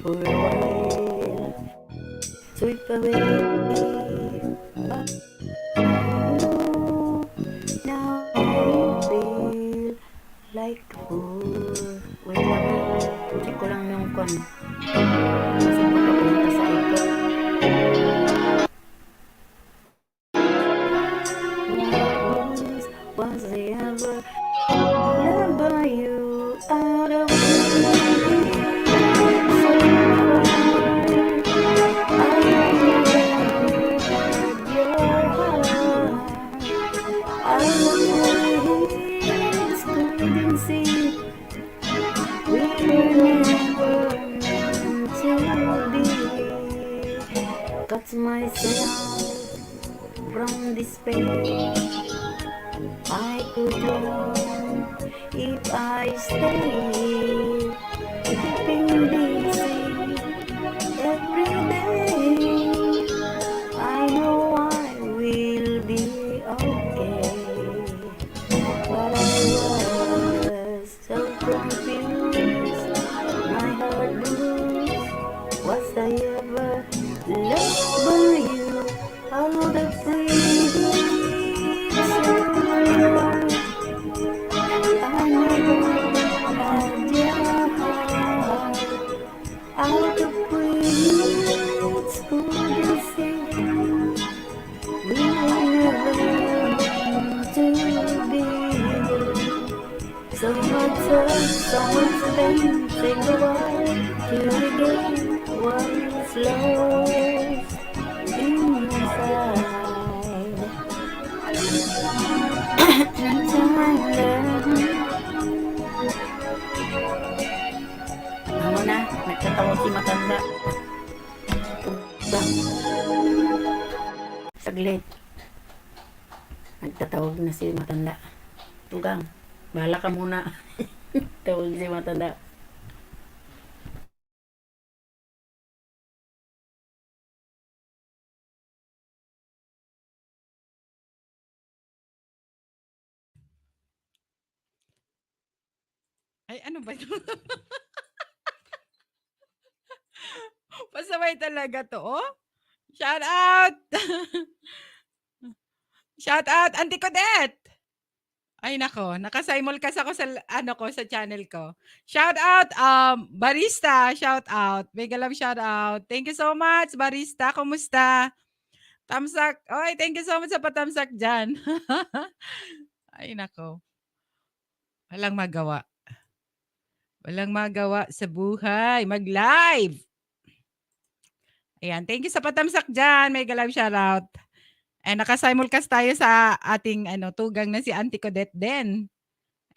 for a while, sweep away. But no, now I feel like a fool. Wait lang ha. Check ko lang yung kon. Kasi baka pumunta sa ipot. Was I ever loved by you out of cut myself from despair. I could drown if I stay, keeping busy every day. I know I will be okay, but I was so confused. My heart bruised. Was I ever loved by you? All the pretty I never had your heart. Out of words could say we were never meant to be. So much hurt, so much pain, say goodbye to regain what is lost inside. Ano na, nagtatawag si matanda. Tugang. Saglit. Nagtatawag na si matanda. Tugang. Bahala ka muna. Tawag si matanda. Ay, ano ba ito? Pasaway talaga to, oh. Shout out! Shout out, Auntie Codette! Ay nako, naka-simulcast ako sa ano ko, sa channel ko. Shout out, Barista, shout out. Mega love shout out. Thank you so much, Barista. Kumusta? Tamsak. Oy, thank you so much sa patamsak diyan. Ay nako, walang magawa. Walang magawa sa buhay. Mag-live. Ayan, thank you sa patamsak diyan. Mega love shout out. And naka-simulcast tayo sa ating tugang na si Auntie Codette din.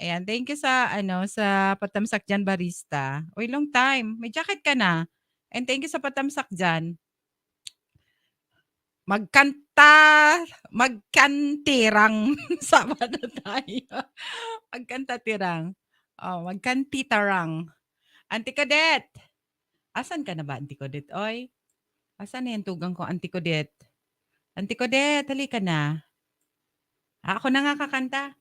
Ayan, thank you sa sa patamsak diyan, Barista. Uy, long time. May jacket ka na. And thank you sa patamsak diyan. Magkantirang Sabado tayo. Magkantatirang. Oh, magkantitarang. Auntie Codette. Asan ka na ba, Auntie Codette? Oy, asan na yung tugang ko, Auntie Codette? Auntie Codette, halika na. Ako na nga kakanta.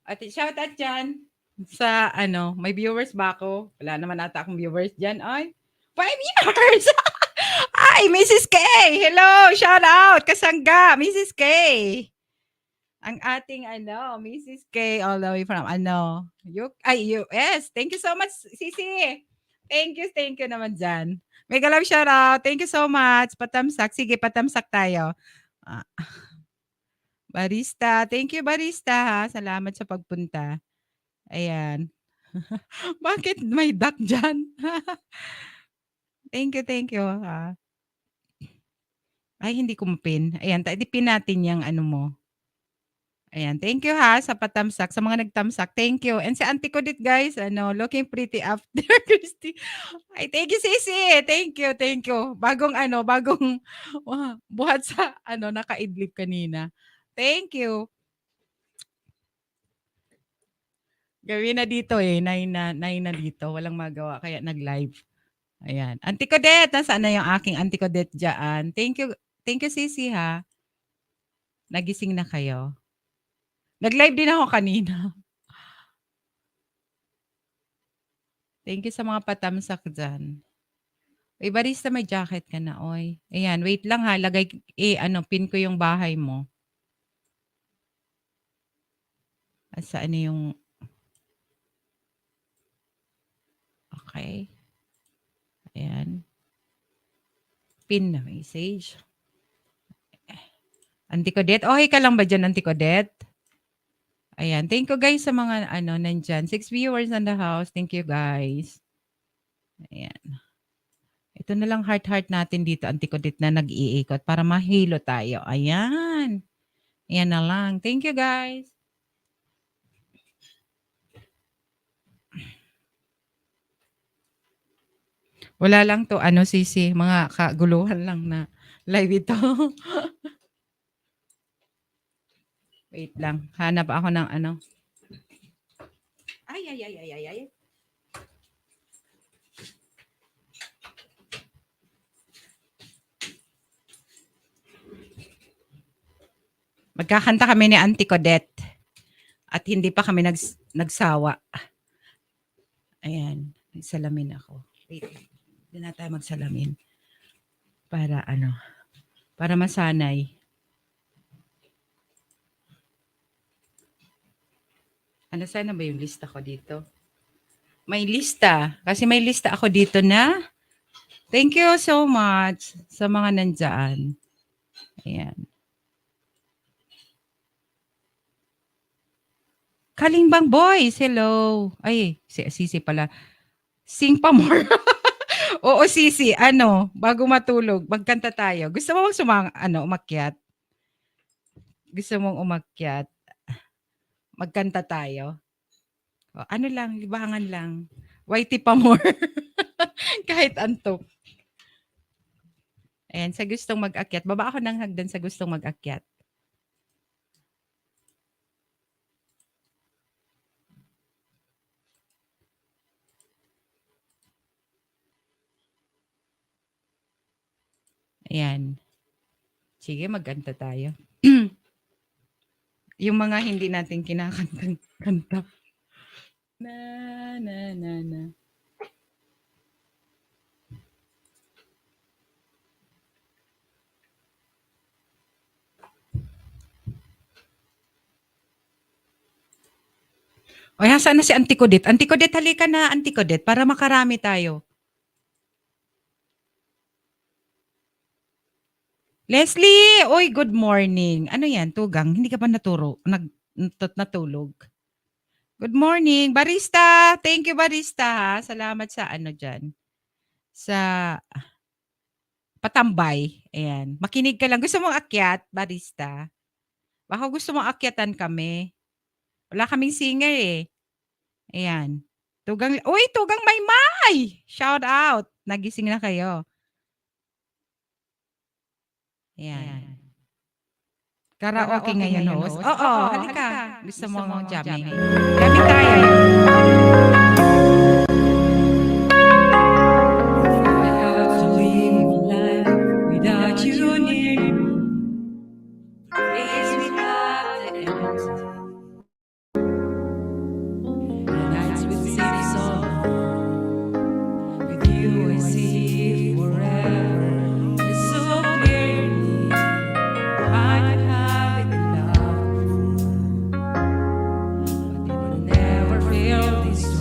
At shout out dyan sa may viewers ba ako? Wala naman ata akong viewers dyan. Ay, 5 years! Ay, Mrs. K! Hello! Shout out! Kasangga! Mrs. K! Ang ating Mrs. K all the way from US. Thank you so much, Sisi. Thank you naman dyan. Mega love shout out. Thank you so much. Patamsak. Sige, patamsak tayo. Ah, Barista. Thank you, Barista, ha. Salamat sa pagpunta. Ayan. Bakit may duck dyan? Thank you, ha. Ay, hindi ko ma-pin. Ayan, i-pin natin yung mo. Ayan, thank you ha sa patamsak, sa mga nagtamsak. Thank you. And si Auntie Codette, guys, looking pretty after Christy. Ay, thank you, Sisi. Thank you. Bagong buhat sa nakaidlip kanina. Thank you. Gawin na dito 9 na dito. Walang magawa, kaya nag-live. Ayan. Auntie Codette, nasaan na yung aking Auntie Codette dyan? Thank you, Sisi ha. Nagising na kayo. Nag-live din ako kanina. Thank you sa mga patamsak dyan. Uy, barista, may jacket ka na, oy. Ayan, wait lang ha. Pin ko yung bahay mo. Saan yung... Okay. Ayan. Pin na message. Auntie Codet. Okay ka lang ba dyan, Auntie Codet? Ayan. Thank you guys sa mga nandyan. 6 viewers in the house. Thank you guys. Ayan. Ito na lang heart natin dito, Auntie Codet, na nag-iikot para mahilo tayo. Ayan. Ayan na lang. Thank you guys. Wala lang to, Sisi, mga kaguluhan lang na live ito. Wait lang, hanap ako ng Ay. Magkakanta kami ni Auntie Codet at hindi pa kami nagsawa. Ayan, nagsalamin ako. Wait, hindi na tayo magsalamin. Para masanay. Sana ba yung lista ko dito? May lista. Kasi may lista ako dito na thank you so much sa mga nandyan. Ayan. Kalimbang Boys, hello. Ay, Sisi pala. Sing pa more. Oo, Sisi, bago matulog, magkanta tayo. Gusto mo umakyat? Gusto mong umakyat? Magkanta tayo? O, libangan lang. Whitey pa more. Kahit antok. Ayan, sa gustong mag-akyat. Baba ako ng hagdan sa gustong mag-akyat. Ayan. Sige, magkanta tayo. Yung mga hindi natin kinakanta. Na. O, saan na si Auntie Codet? Auntie Codet, halika na, Auntie Codet, para makarami tayo. Leslie! Oy, good morning. Ano yan, tugang? Hindi ka pa natulog? Good morning. Barista! Thank you, barista, ha? Salamat sa dyan. Sa patambay. Ayan. Makinig ka lang. Gusto mong akyat, barista? Baka gusto mong akyatan kami. Wala kaming singer eh. Ayan. Tugang Maymay! Shout out. Nagising na kayo. Ayan. Karaoke ngayon, host. Oo, halika. Gusto mo jamming. Jamming tayo. This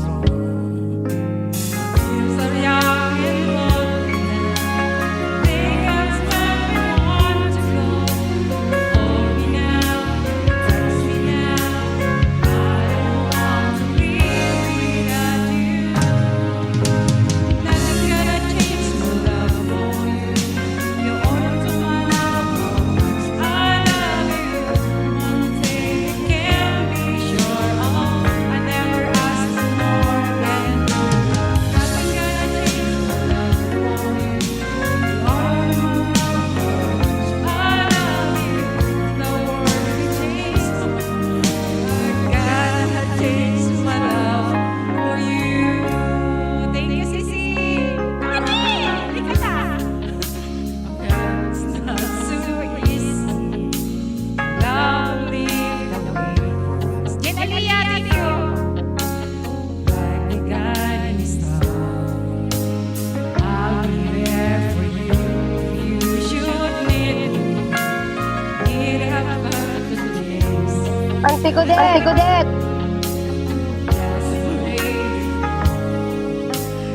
Auntie Kudet.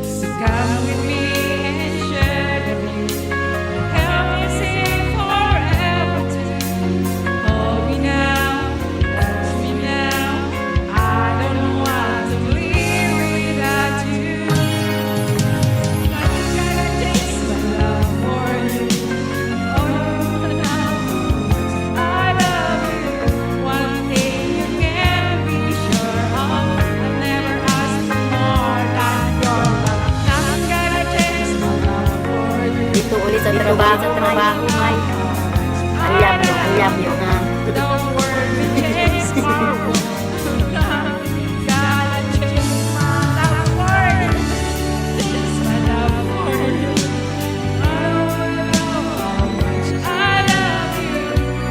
So come with me and share the view. Help me sing forever too. Hold me now, touch me now. I don't want to live without you. Nothing gonna taste my love for you. Oh, now I love you. One thing you can be sure of, I'll never ask for more than your love. Nothing gonna taste my love for you. Dito ulit sa trabaho, may. I love you na. Don't worry, chase my world. Gotta chase my love for you. Chase my love for you. I don't know how much I love you.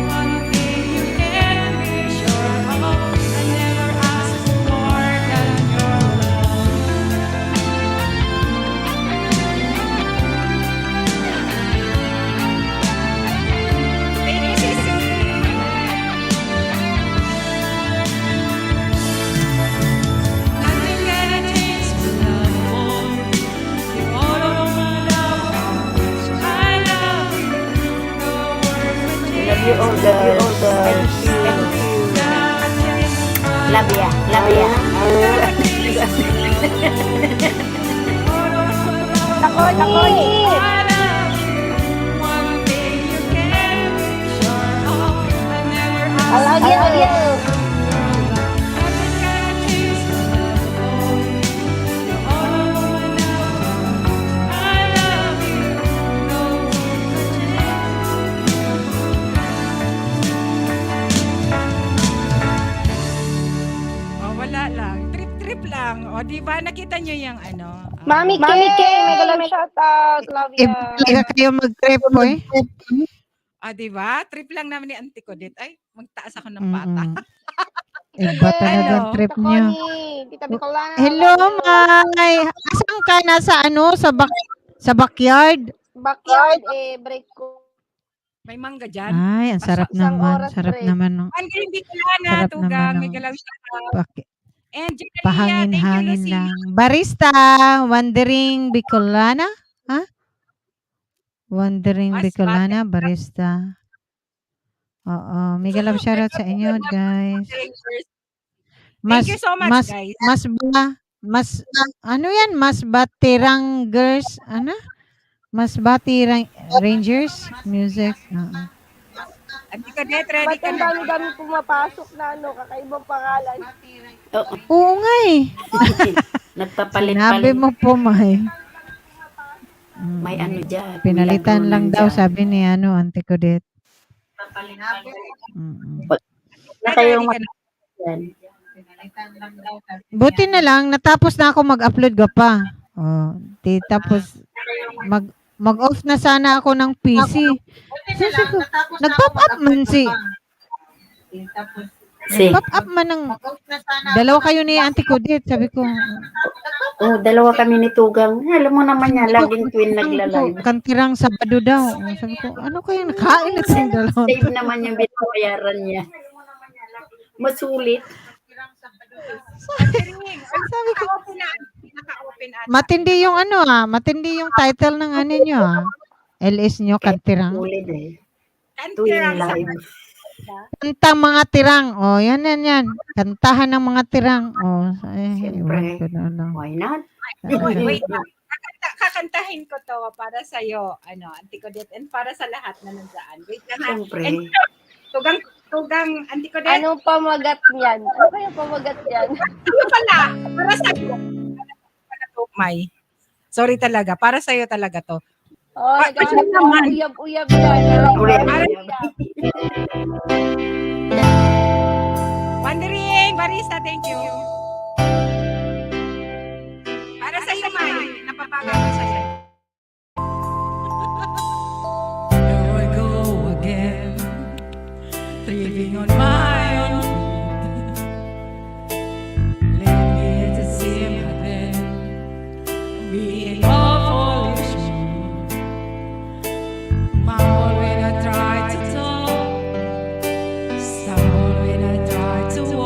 One thing you can be sure of, I never ask for more than your love. Thank you, Sissy. Nothing gonna change my love for you. You're all of my love. How much I love you. No words will Love you all, girls. Love ya, love ya. Takoni. One thing you can be sure of, I never I love you. Nothing gonna change my love for you. You're all of my love. I love you. No words will change. Oh, wala lang. Trip-trip lang. O, di ba? Nakita nyo yung ano? Mami K, mega love shout out. Love If ya. talaga kayo mag-trip po eh. Di ba? Trip lang naman ni Auntie Codette. Ay, magtaas ako ng bata. Iba talaga ang Ano? trip niyo. Takoni. Tita Bicolana. Hello, love you. May. Asan ka na sa ano? Sa backyard? Backyard, break ko. May mangga dyan. Ay, ang sarap Isang naman. oras Sarap break. naman. No? Ang hindi ko na, Sarap tugang. naman May ng galaw siya. And Julia, thank you, pahangin-hangin Lucy. lang. Barista, Wandering Bicolana? Ha? Wandering Mas Bicolana, barista. Oo, mega love shoutout sa inyo, guys. Thank you so much, guys. Ano yan? Mas batirang girls, ano? Mas batirang Rangers music. Oo. Auntie Codette, ready Ba't ka ang na? dami-dami pumapasok na kakaibang pangalan? Oo, Oo nga eh. nagpapalit-palit. Sinabi mo po, May. May ano dyan. Pinalitan milagro lang daw, nandyan. sabi ni Auntie Codette. Na kayong Ready ka na? yan. Buti na lang, natapos na ako mag-upload ka pa. Oh, tapos mag-off na sana ako ng PC. Sabi ko, nag-pop up man Si. pop up man ng dalawa kayo ni Auntie Codette. Sabi ko, Oh, dalawa kami ni Tugang. Alam mo naman yan, laging twin nagla-live. kantirang Sabado daw. Sabi ko, ano kaya nakain itong dalawa? Save naman yung binabayaran niya. Masulit. Sabi ko, Naka-open at matindi yung matindi yung title ng ano nyo LS nyo, kantirang. Ulit eh. Twin Kantirang sa live. Kantang mga tirang. Oh, yan. Kantahan ng mga tirang. Oh, Siyempre. ewan ko na lang. Why not? Wait, kakantahin ko to para sa iyo, Auntie Codette, and para sa lahat na nandiyan. Wait lang ha. Siyempre. And tugang Auntie Codette. Anong pamagat niyan? Ano kaya pamagat niyan? Ano pala? Para sa iyo. May. Sorry talaga, para sa iyo talaga to. Oh, kasi naman. uyab-uyab yan. Uyab-uyab. Wandering, Barista, thank you. Para sa iyo, May. Napapagal ko sa iyo. Here I go again, living on my own. Lately it seems I've been being all foolish. Mumble when I try to talk, stumble when I try to walk.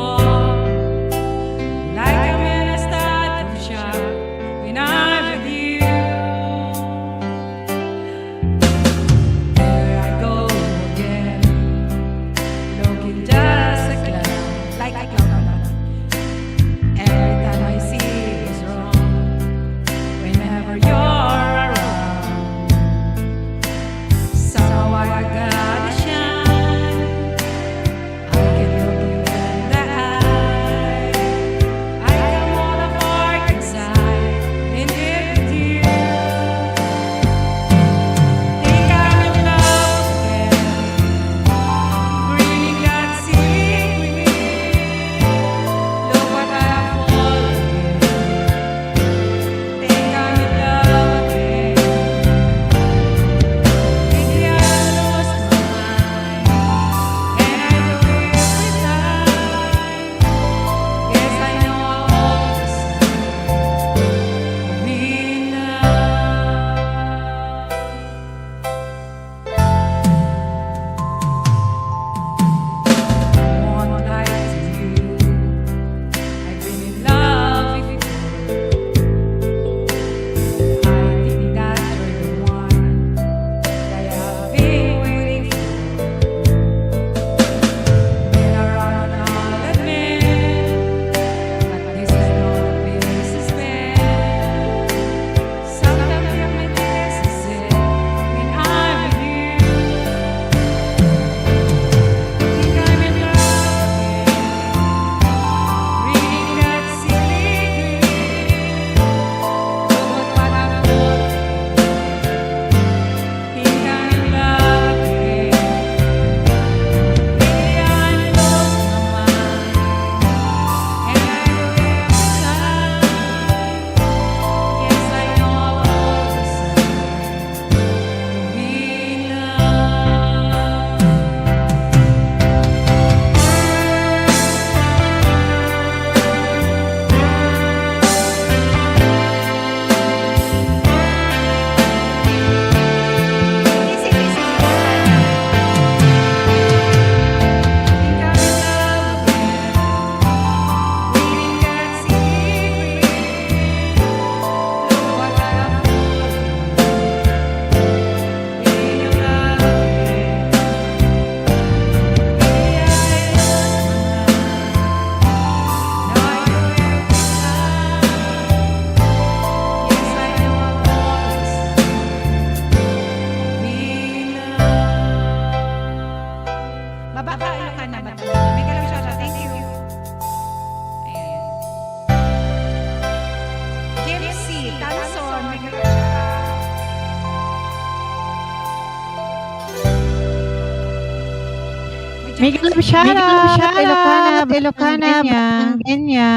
Miguel Love shoutout. Ilocana, Batanggenya.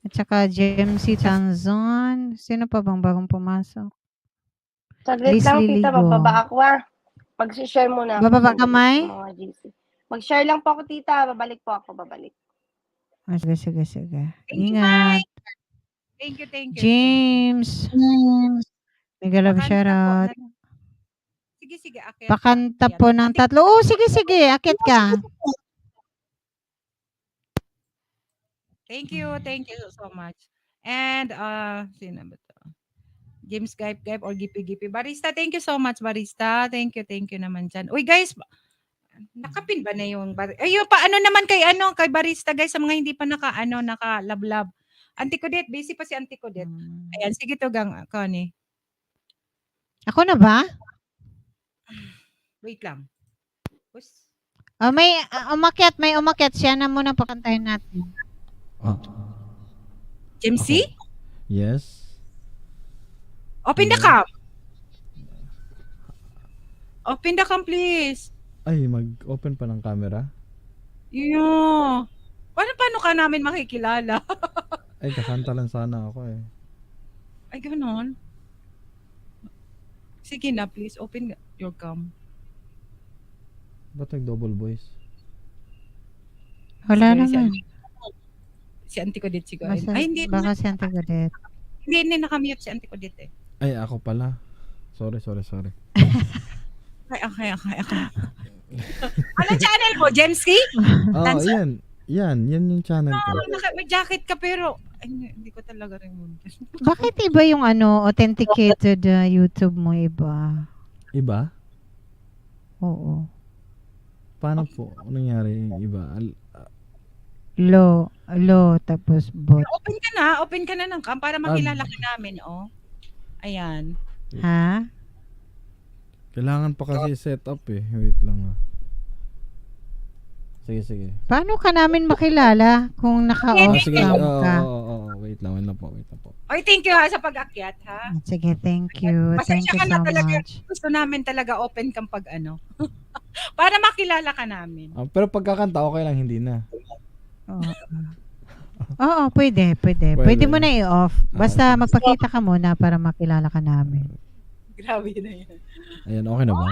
At saka JMC Tanzon. Sino pa bang bagong pumasok? Saglit lang, Leslie tita. Ligo. Bababa ako, ah. Mag-share muna ako. Bababa ka, Sa May? mga GC. Mag-share lang po ako, tita. Babalik po ako. Babalik. Sige. Thank you, Ingat. Thank you. James. Miguel Love Pakanta po shoutout. na- Sige, akyat. Pakanta Akyat. po ng tatlo. Oh, sige. Akit ka. Thank you so much. And, sino ba to? James Gaip or Gipi. Barista, thank you so much, Barista. Thank you naman dyan. Uy, guys, nakapin ba na yung ayun, paano naman kay Barista, guys, sa mga hindi pa naka-love. Auntie Codet, busy pa si Auntie Codet. Ayan, sige to, Connie. Ako na ba? Wait lang. May umakyat. Siya na muna pakantahin natin. James C? Yes. Open the cam. Open the cam, please. Ay, mag-open pa ng camera? Yeah. Paano ka namin makikilala? Ay, kakanta lang sana ako eh. Ay, ganon. Sige na, please. Open your cam. Ba't nag-double voice? Wala Siguro naman. Si Auntie Codet siguro. Basta, Ay, hindi. baka si Auntie Godet. Hindi nakamute si Auntie Codet eh. Ay, ako pala. Sorry. Ay, okay. Anong channel mo? Jemski? Oo, Dancer? yan yung channel ko. May jacket ka pero hindi ko talaga rin yun. Bakit iba yung authenticated YouTube mo iba? Iba? Oo. Paano po? Anong nangyari yung iba? Low, tapos bot. Open ka na ng cam para makilala ka namin, oh. Ayan. Ha? Kailangan pa kasi set up eh. Wait lang ah. Sige. Paano ka namin makilala kung naka-off Sige. cam ka? Oo. Wait lang po. Oy, thank you ha sa pag-akyat, ha. Sige, thank you. Thank Pasensya you ka na so talaga. much. Gusto namin talaga open kang pag para makilala ka namin. Pero pagkakanta, okay lang, hindi na. Oo, pwede. Pwede mo na i-off. Basta magpakita ka muna para makilala ka namin. Grabe na yan. Ayan, okay na ba?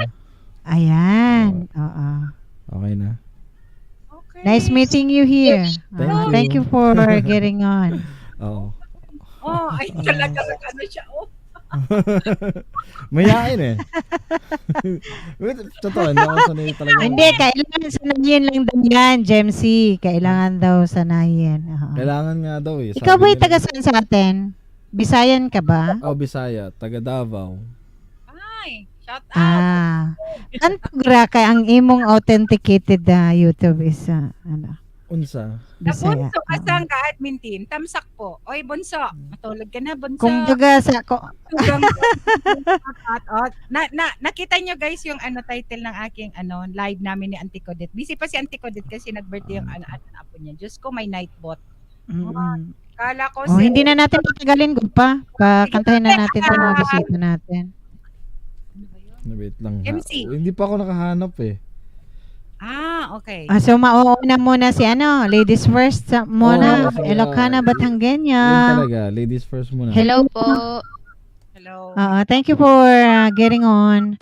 Ayan. Oo. Okay na. Okay. Nice meeting you here. Thank Thank you. you for getting on. Oo. Oh, ay talaga siya. Oh. Mayain eh. Wait, totoo, hindi ako sanay talaga. Hindi, kailangan sanayin lang daw yan, Jemcy. Kailangan daw sanayin. Oo. Kailangan nga daw eh. Ikaw Sabi ba'y nila. taga saan sa atin? Bisayan ka ba? Oh, Bisaya, taga Davao. Ay, shout out. Antugra kay ang imong authenticated YouTube is Unsa? Bisaya. Bunso, asang ka admin team. Tamsak po. Oy, Bunso. Matulog ka na, Bunso. Kung baga sa Nakita nyo guys yung title ng aking live namin ni Auntie Codet. Busy pa si Auntie Codet kasi nag-birthday yung apo niya. Diyos ko, may nightbot. Kala ko hindi na natin patagalin, Gupa. Pakantahin na natin itong mga bisita natin. Wait lang. MC. Hindi pa ako nakahanap eh. Okay. So mauuna muna si ladies first muna. sige. Ilocana, Yun Batanggenya. talaga, ladies first muna. Hello po. Hello. Thank you for getting on.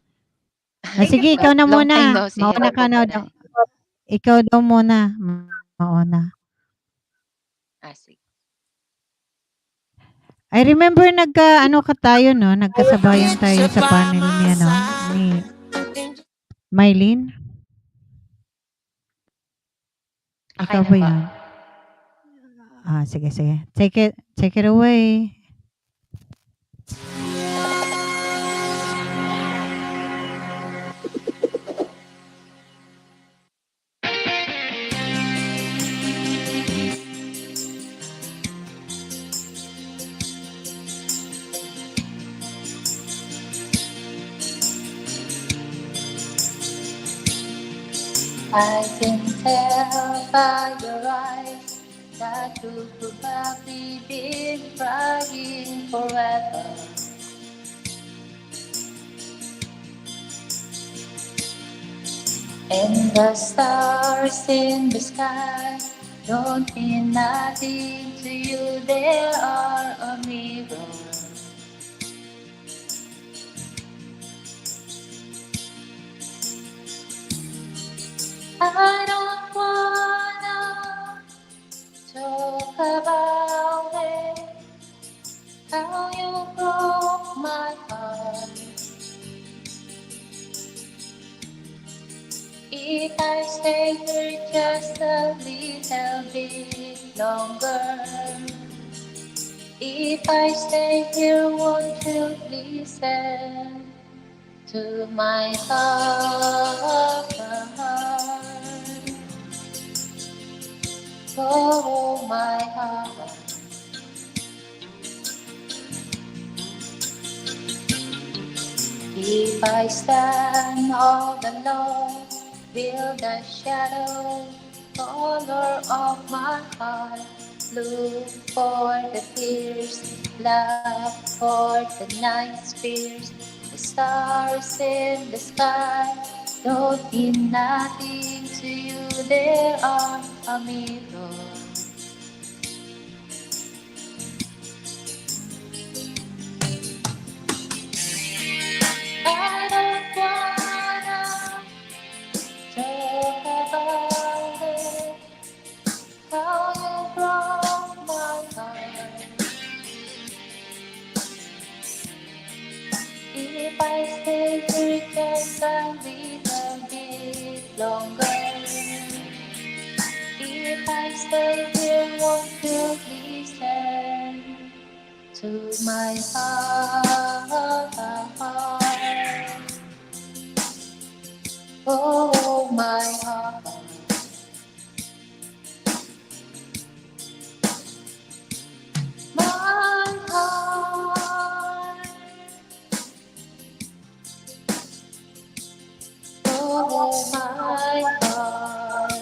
Sige, ikaw na Long time muna. no see. Mauna ka na daw. Ikaw daw muna. Mauna. Sige. I remember nagkasabayan tayo sa panel ni Mylene. Ikaw ba yun? Sige. Take it away. I can tell by your eyes that you've probably been crying forever. And the stars in the sky don't mean nothing to you, they are a mirror. I don't wanna talk about it, how you broke my heart. If I stay here just a little bit longer, if I stay here, won't you listen to my heart? Oh, my heart. If I stand all alone, will the shadow color of my heart look for the tears, love for the night's fears, the stars in the sky don't mean nothing to you, they are a mirror. I don't wanna talk about it, how you broke my heart. If I stay here just a little bit longer, if I stay here, won't you listen to my heart? Oh, my heart. My heart. Oh, my heart.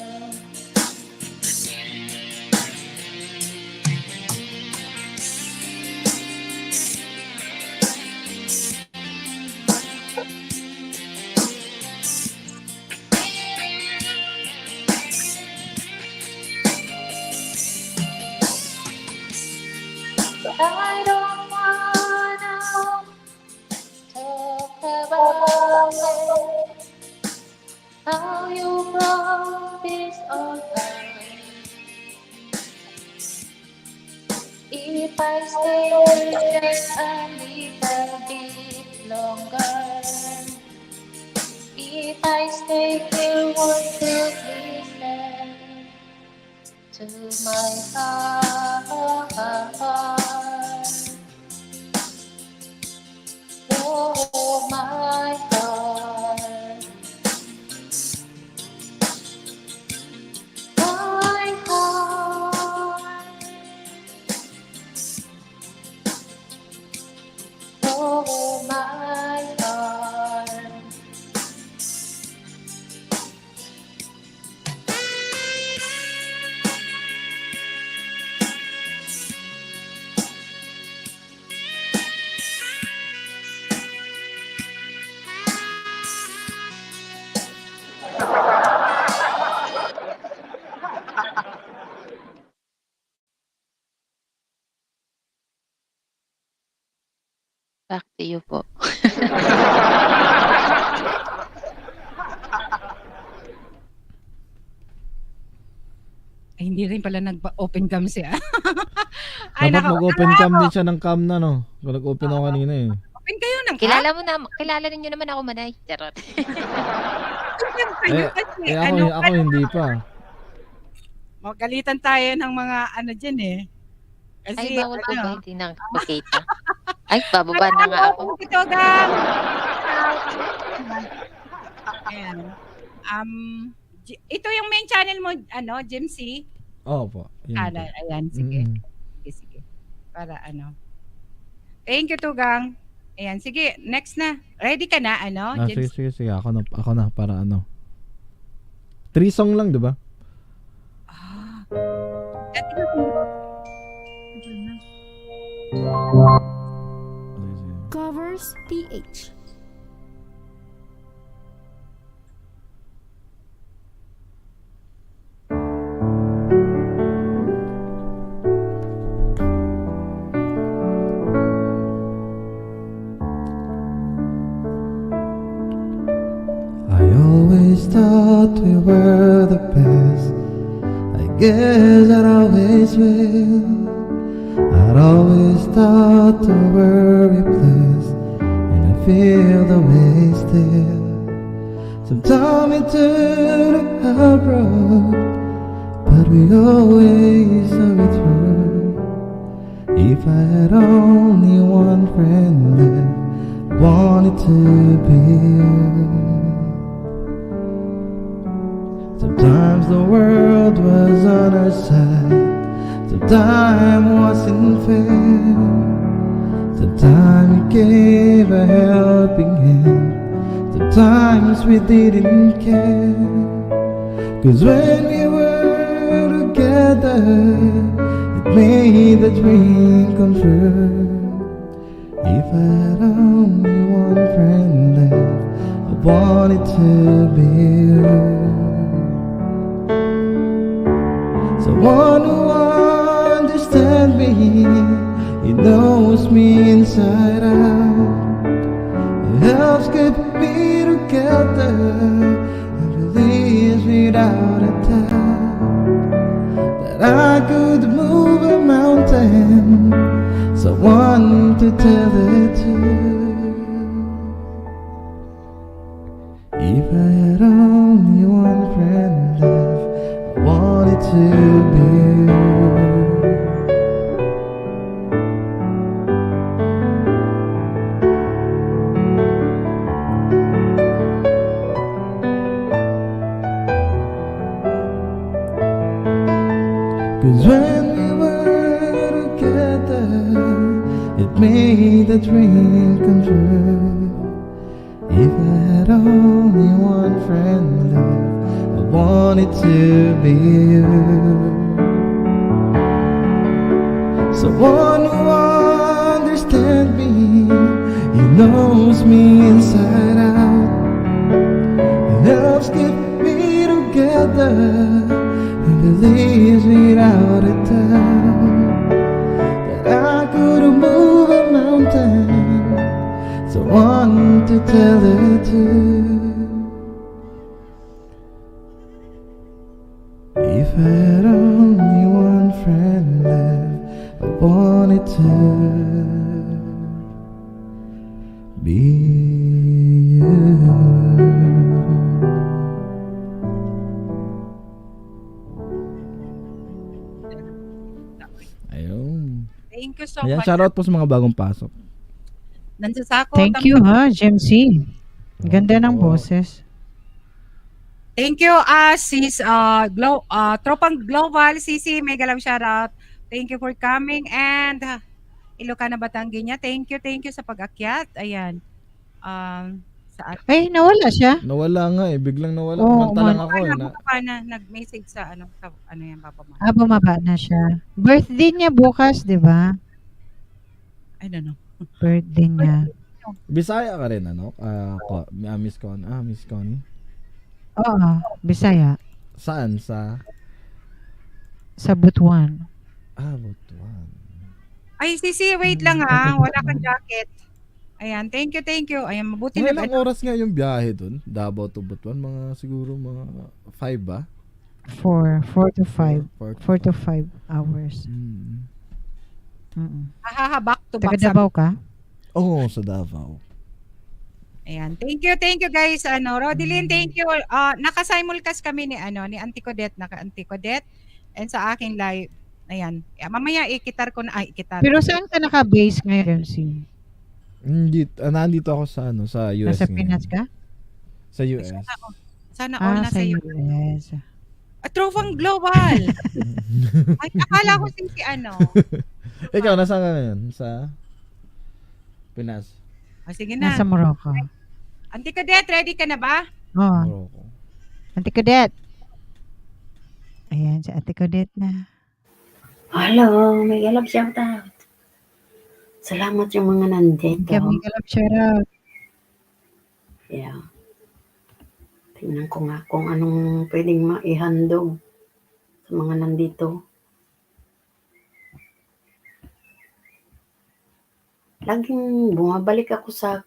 I don't wanna talk about it, how you broke this all heart. If I stay just a little bit longer, if I stay here, won't you listen to my heart? Oh, my heart. My heart. Oh, my heart. Back to you po. Ay, hindi rin pala nagpa-open cam siya. Ay, Dapat nako. mag-open cam din siya ng cam na, no? Nag-open ako kanina eh. Open kayo ng cam? Kilala ninyo naman ako, Manay. Charot. Kayo kasi, Ako hindi pa. magalitan tayo ng mga ano dyan eh. Kasi, Ay, bawal po ba? Hindi na pagkita. Ay, bababa na nga ako. Ito, Gam. Ayan. Ito yung main channel mo, ano, Jim C? Oo po. Yun po. Ayan, sige. Mm. Sige. Para ano. Thank you, Tugang. Ayan, sige, next na. Ready ka na, ano? Jim C? Sige. Ako na para ano. 3 song lang, di ba? Dati na Covers PH. thought we were the best. I guess I'd always will. I'd always thought we were replaced, and I feel the way still. Sometimes we took a hard road, but we always saw it through. If I had only one friend left, I wanted to be you. Sometimes the world was on our side, sometimes wasn't fair. Sometimes we gave a helping hand, sometimes we didn't care. 'Cause when we were together, it made the dream come true. If I had only one friend left, I wanted to be you. Someone who understands me, he knows me inside out. It helps keep me together and believes without a doubt that I could move a mountain. Someone to tell the truth. If I had only one friend left, I wanted to be you. Cause when we were together, it made the dream come true. If I had only one friend left, I wanted to be you. Someone who understands me, he knows me inside out. It helps keep me together and believes without a doubt that I could move a mountain. Someone to tell the truth. If I had only one friend left, I wanted to be you. Ayun. Thank you so Ayan, much. shoutout po sa mga bagong pasok. Nansasako. Thank you ha, Gemcy. Ganda ng Oo. boses. Thank you, sis, Tropang Global, Sisi, mega love shoutout. Thank you for coming and Ilocana Batangginya. Thank you sa pag-akyat. Ayan. Sa Ay, nawala siya. Nawala nga eh, biglang nawala. Oo, Kumantalang man. ako eh. nag-message sa ano yan, Papa Ma. Bumaba na siya. Birthday niya bukas, di ba? I don't know. Birthday niya. Bisaya ka rin ano? Miss Connie. Oo, Bisaya. Saan? Sa Butuan. Butuan. Ay, Sisi, wait lang ha. Wala kang jacket. Ayan, thank you. Ayan, mabuti Mga ilang oras nga yung biyahe dun? Davao to Butuan? Siguro mga 5 ba? 4 to 5. 4 4 to 5 hours. Back to Taga back. Davao ka? Oo, sa Davao. Ayan, thank you guys. Rodeline, thank you. Naka-simulcast kami ni Auntie Codette, naka-Auntie Codette, and sa aking live. Ayan. Mamaya ikitar ko na ikitar. Pero saan ka naka-base ngayon, Gemcy? Nandito ako sa sa US. Nasa ngayon. Pinas ka? Sa US. Sana all nasa sa iyo. US. Tropang Global. Ay, akala ko si Ikaw, nasaan ka ngayon? Sa Pinas? sige na. Nasa Morocco. Auntie Codette, ready ka na ba? Oo. Morocco. Auntie Codette. Ayan, si Ate Codette na. Hello, may galap shout out. Salamat yung mga nandito. Kami galap shoutout. Yeah. Tingnan ko nga kung anong pwedeng maihandog sa mga nandito. Laging bumabalik ako sa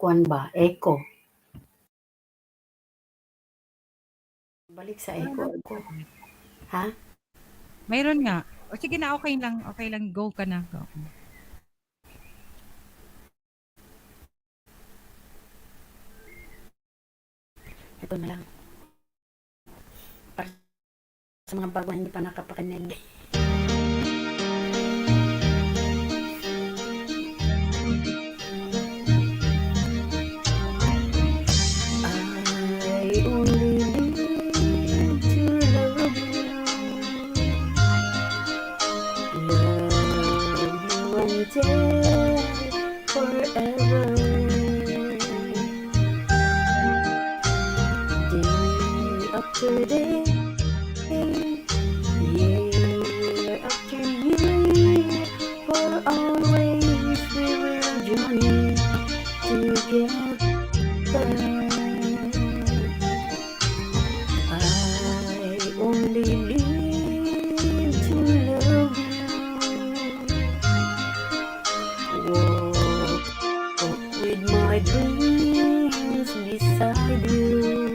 Echo. Balik sa echo ko. Ha? Mayroon nga. O sige na, okay lang. Okay lang. Go ka na. Go. Ito na lang. Para sa mga bago na hindi pa nakapakinig. I only live to love you. Love you until forever. Day after day, year after year, for always we will journey together. I only live to love you. Walk with my dreams beside you.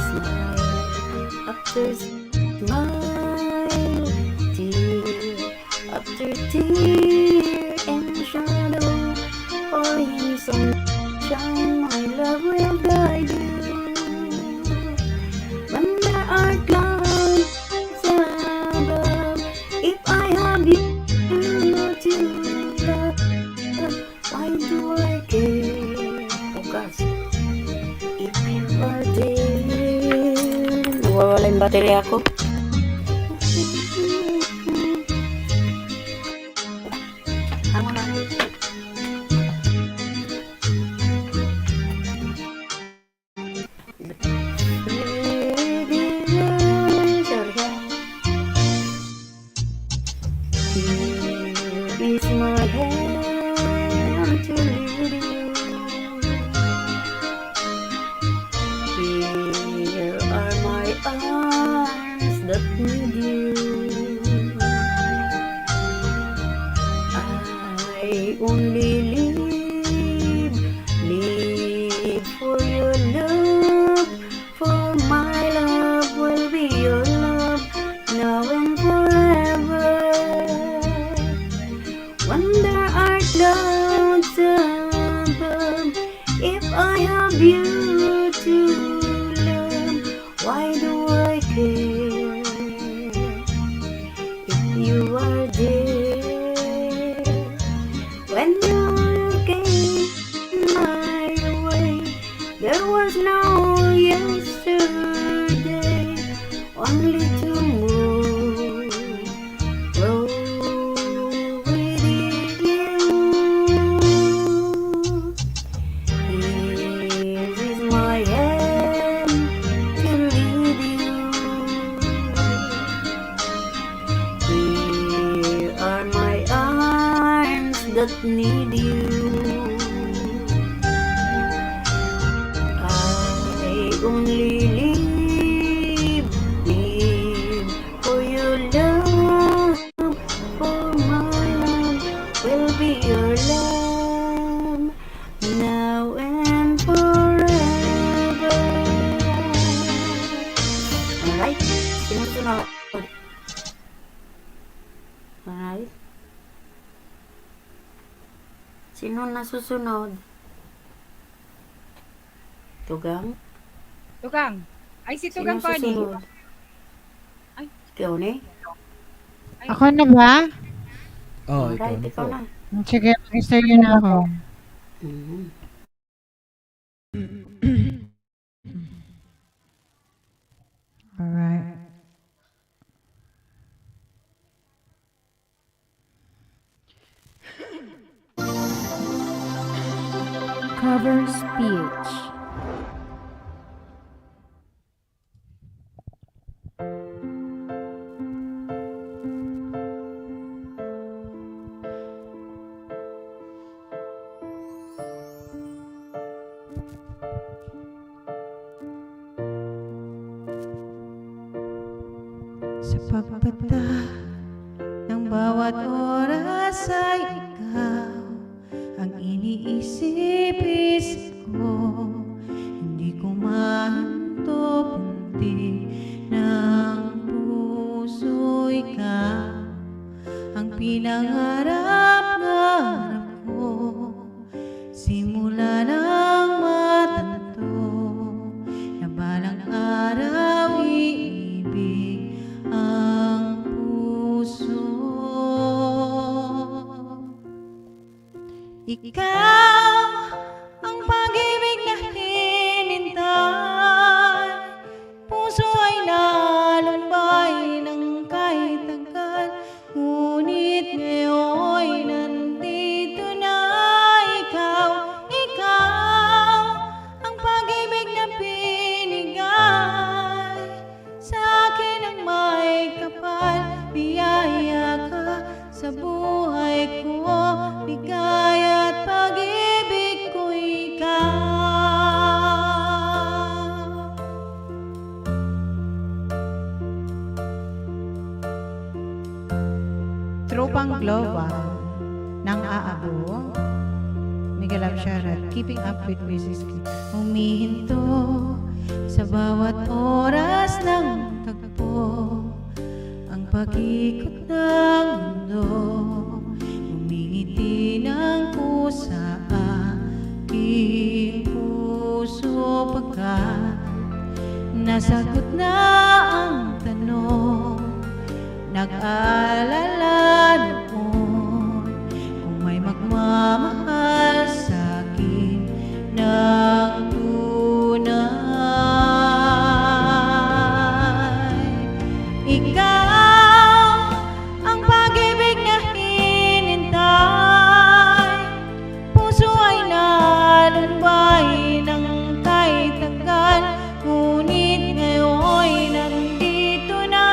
Smile after smile, tear after tear, and shadow or in sunshine, my love will guide you. When there are clouds above, if I have you to love, why do I care? Oh gosh, if you are there. Nawawala yung battery ako. Ano na? Here is my hand to lead you. Here are my arms that need you. I only live for your love, for my love will be your love now and forever. When there are clouds above, if I have you to love, why do I care? If you are there, when you came my way, there was no yesterday, only tomorrow. With you, here is my hand to lead you. Here are my arms that need you. I only live for your love, for my love will be your love now and forever. Alright, sinusunod. Alright. Sino nasusunod? Tugang? Tugang. Ay, si Sino Tugang Connie. susunod? Ay. Ikaw ni? Ay, Ako na ba? Oh, Alright, ikaw na. Sige, mag-istorya na ako. Mhm. Alright. Cover speech. Sa pagpata ng bawat oras ay ikaw ang iniisip-isip ko. Hindi ko man Ikaw ang pag-ibig na hinintay, puso ay nalumbay ng kahit tagal, ngunit ngayon'y nandito na ikaw. Ikaw ang pag-ibig na binigay sa akin ang may kapal, biyaya ka sa buhay ko, ligaya at pag-ibig ko ikaw. Tropang Global ng Aabo, Miguel Absharat, Keeping Up with Mrs. K. Humihinto sa bawat oras ng tagpo, ang pag-ikot ng mundo, humingiti ng pusa aking puso pagkat nasagot na ang tanong. Nag-alala noon kung may magmamahal sa akin ng tunay. Ikaw ang pag-ibig na hinintay, puso ay nalumbay ng kahit tagal, ngunit ngayon'y nandito na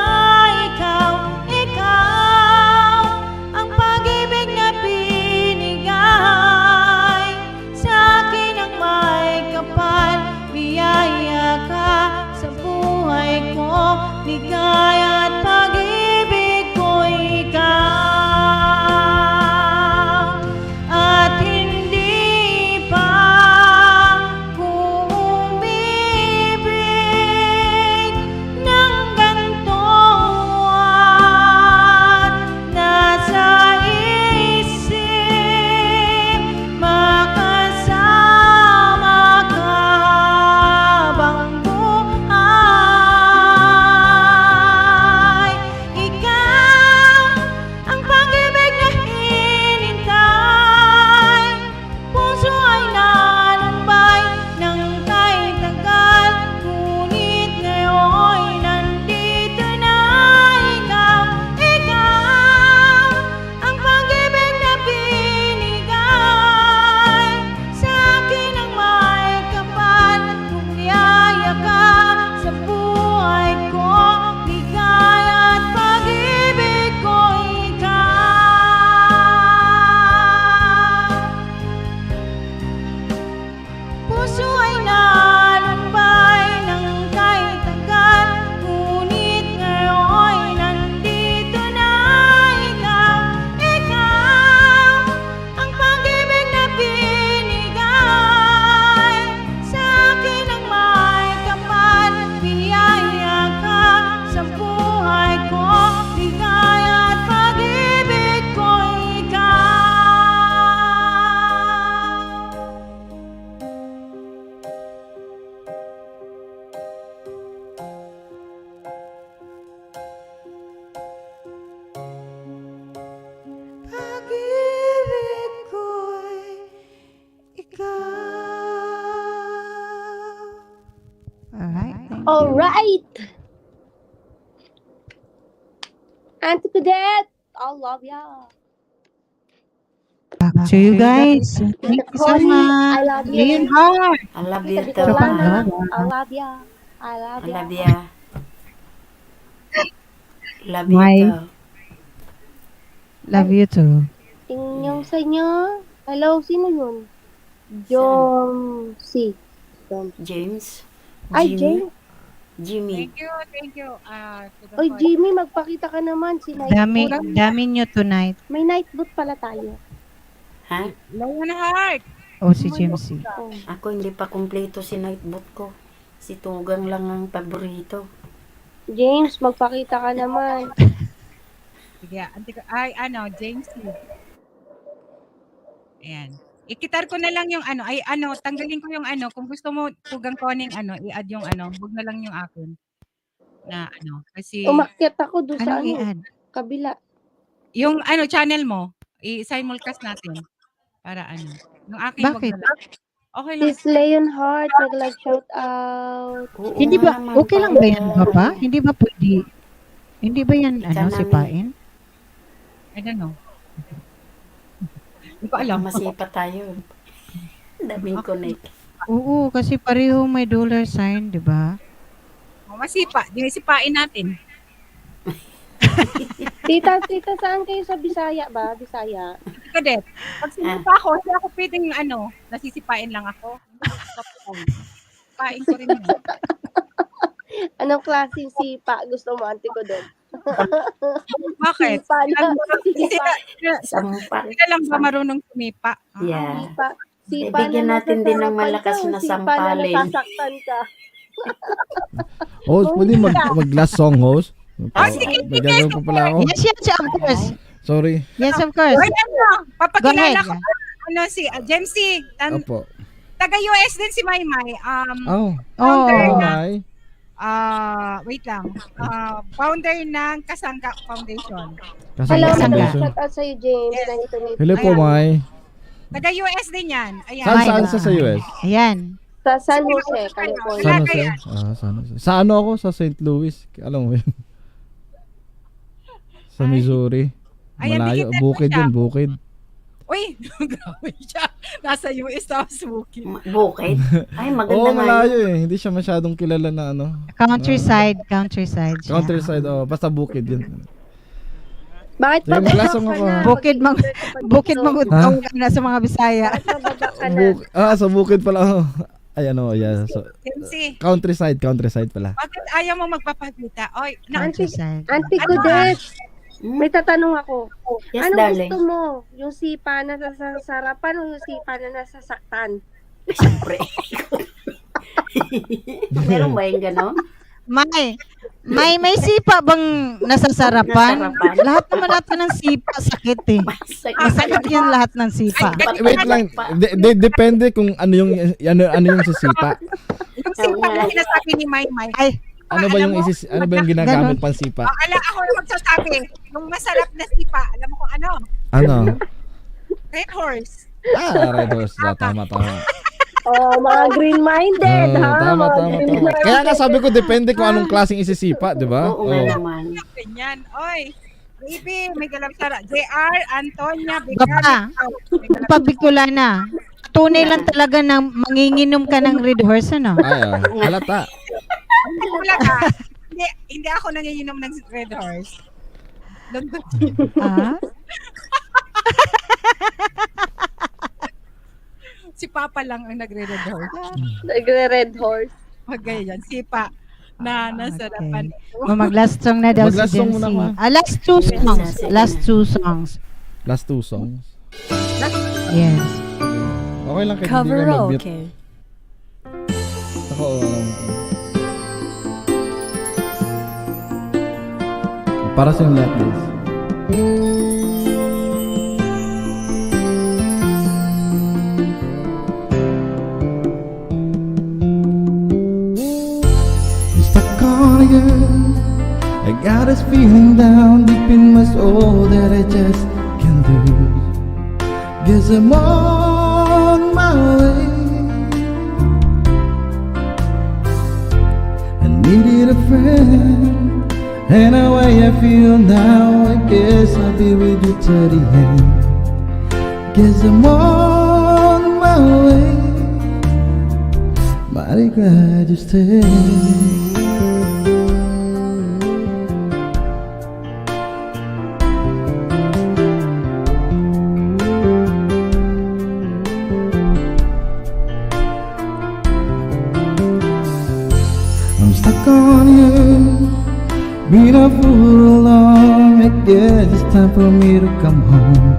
ikaw. Ikaw ang pag-ibig na binigay sa akin ang may kapal, biyaya ka sa buhay ko, ligaya at pag-ibig ko ikaw. At hindi pa umibig ng ganito at nasa isip, makasama ka habang buhay. Ikaw ang pag-ibig na hinintay, puso ay nalumbay ng kahit tagal, ngunit ngayon'y nandito na ikaw. Ikaw ang pag-ibig na binigay sa akin ang may kapal, biyaya ka sa buhay ko, ligaya at pag-ibig ko ikaw. Puso ay nalumbay ng kahit tagal, ngunit ngayon'y nandito na ikaw. Ikaw ang pag-ibig na binigay sa akin ang may kapal, biyaya ka sa buhay ko, ligaya at pag-ibig ko ikaw. Pag-ibig ko'y ikaw. Alright, thank you. Alright! Auntie Cadet, I love ya. Back to you guys. Thank you so Connie, much. I love you. Leonhard. I love you Tita too. Bicolana, Global. I love ya. I love I ya. love ya. Love you Bye. too. Love you too. Tingnan sa inyo. Hello, sino yun? Jomsi. James? Ay, Jimmy? Jane. Jimmy. Thank you. Oy, Jimmy, magpakita ka naman. Si Night Dami, Boot. dami nyo tonight. May night boot pala tayo. Ha? Leonhard! O si Jimsy. Oh. Ako hindi pa kumpleto si nightboot ko. Si Tugang lang ang paborito. James, magpakita ka naman. Sige, James Lee. Ayan. Ikitar ko na lang yung tanggalin ko yung kung gusto mo Tugang Koning i-add yung wag na lang yung akin. Na kasi Umakyat ako doon sa Anong i-add? kabila. yung channel mo, i-simulcast natin. Para ano? Yung akin wag Bakit? na lang. Okay lang. Sis Leonheart, nag-live shout out. Oo Hindi nga ba, naman okay lang ba yan, pala. Papa? Hindi ba pwede? Hindi ba yan, Sana sipain? I don't know. Hindi ko alam. Masipa tayo. Daming connect. Oo, kasi pareho may dollar sign, di ba? Masipa. Di sipain natin. Tita, saan kayo sa Bisaya ba? Bisaya. Kadet, pag sinipa ako, hindi ako pwedeng nasisipain lang ako. Sipain ko rin yun. Anong klaseng sipa gusto mo, Auntie ko doon? Bakit? Sipa na. Sampal. Sila lang ba marunong sumipa? Yeah. Sipa Bigyan na natin din ng nasasarapan malakas ka, na sipa sampalin. na nasasaktan ka. Host, pwede mag-last song, host? Sige. Nagagawin pa pala ako. Yes, yes, of course. Sorry. Yes, of course. Wait, papakilala Go ko. ahead. Si Jemsy. Opo. Taga-US din si Maymay. Oh. Founder Oh. ng, Hi. wait lang. Founder ng Kasangga Foundation. Hello, Kasangga. shout out sa'yo, James. Yes. Nandito ni Hello po, Mai. Taga-US din yan. Ayan. Saan sa US? Ayan. sa San Jose, California. San Wala Jose? kaya. San Jose. Sa ano ako? Sa St. Louis. Alam mo yun? Sa Missouri. Ayan, Malayo. dikitan mo Bukid siya. yun, bukid. Uy, grabe siya. Nasa US tapos bukid. Bukid. Ay, maganda Oo, nga malayo yun. eh. Hindi siya masyadong kilala na ano. Countryside siya. Countryside, basta bukid yun. Bakit Yung bababa klasong ka ako. na? Bukid magutong ka na sa mga Bisaya. Bakit bababa ka na? Sa bukid pala ako. Ay, ano, yeah. So, Jemsy, countryside pala. bakit ayaw mo magpapakita? Oy, Countryside. Auntie Godet, may tatanong ako. Yes, Anong darling. gusto mo? Yung sipa na nasa sarapan o yung sipa na nasa saktan? Siyempre. Meron ba yung gano'n? May sipa bang nasasarapan? Nasarapan? Lahat naman natin ng sipa sakit eh. Masakit yan lahat ng sipa. Wait lang. Depende kung ano yung sisipa. yung sipa na sinasabi ni Maymay. Ay, Ano ba yung ginagamit pang sipa? Ako yung magsasabi. Yung masarap na sipa. Alam mo kung ano? Ano? Red Horse. Red horse. Tama. Oh, mga green-minded, ha? Tama. Mga green-minded. Kaya nga sabi ko, depende kung anong klaseng isisipa, di ba? Oo nga naman. Ganyan. Oy, baby, may galang sara. JR, Antonia, Gapa. Bigyan. Pabikulana. Tunay lang talaga na manginginom ka ng Red Horse, ano? Ay, halata. Wala ka. Hindi ako nangiinom ng Red Horse. Ah? Si Papa lang ang nagre-Red Horse. Nagre-red horse. Wag ganyan. Sipa na nasarapan. Mag-last song na daw si Mag-last song Jency. muna ka. Last two songs. Last two songs. Last two songs. Yes. Okay lang kahit hindi ka mag-mute. Ako, para sa lahat guys. Stuck on you. I got this feeling down deep in my soul that I just can't lose. Guess I'm on my way. I needed a friend, and the way I feel now, I guess I'll be with you till the end. Guess I'm on my way. Mighty glad you stayed. I'm stuck on you, been a fool long. I guess it's time for me to come home.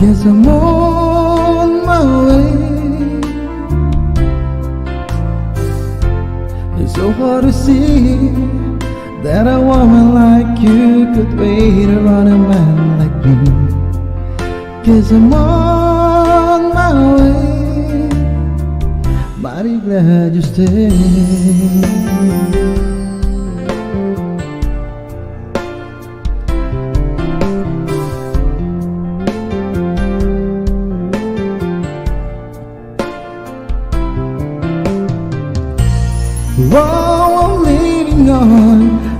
Guess I'm on my way. It's so hard to see that a woman like you could wait around a man like me. Guess I'm on my way. Mighty glad you stayed.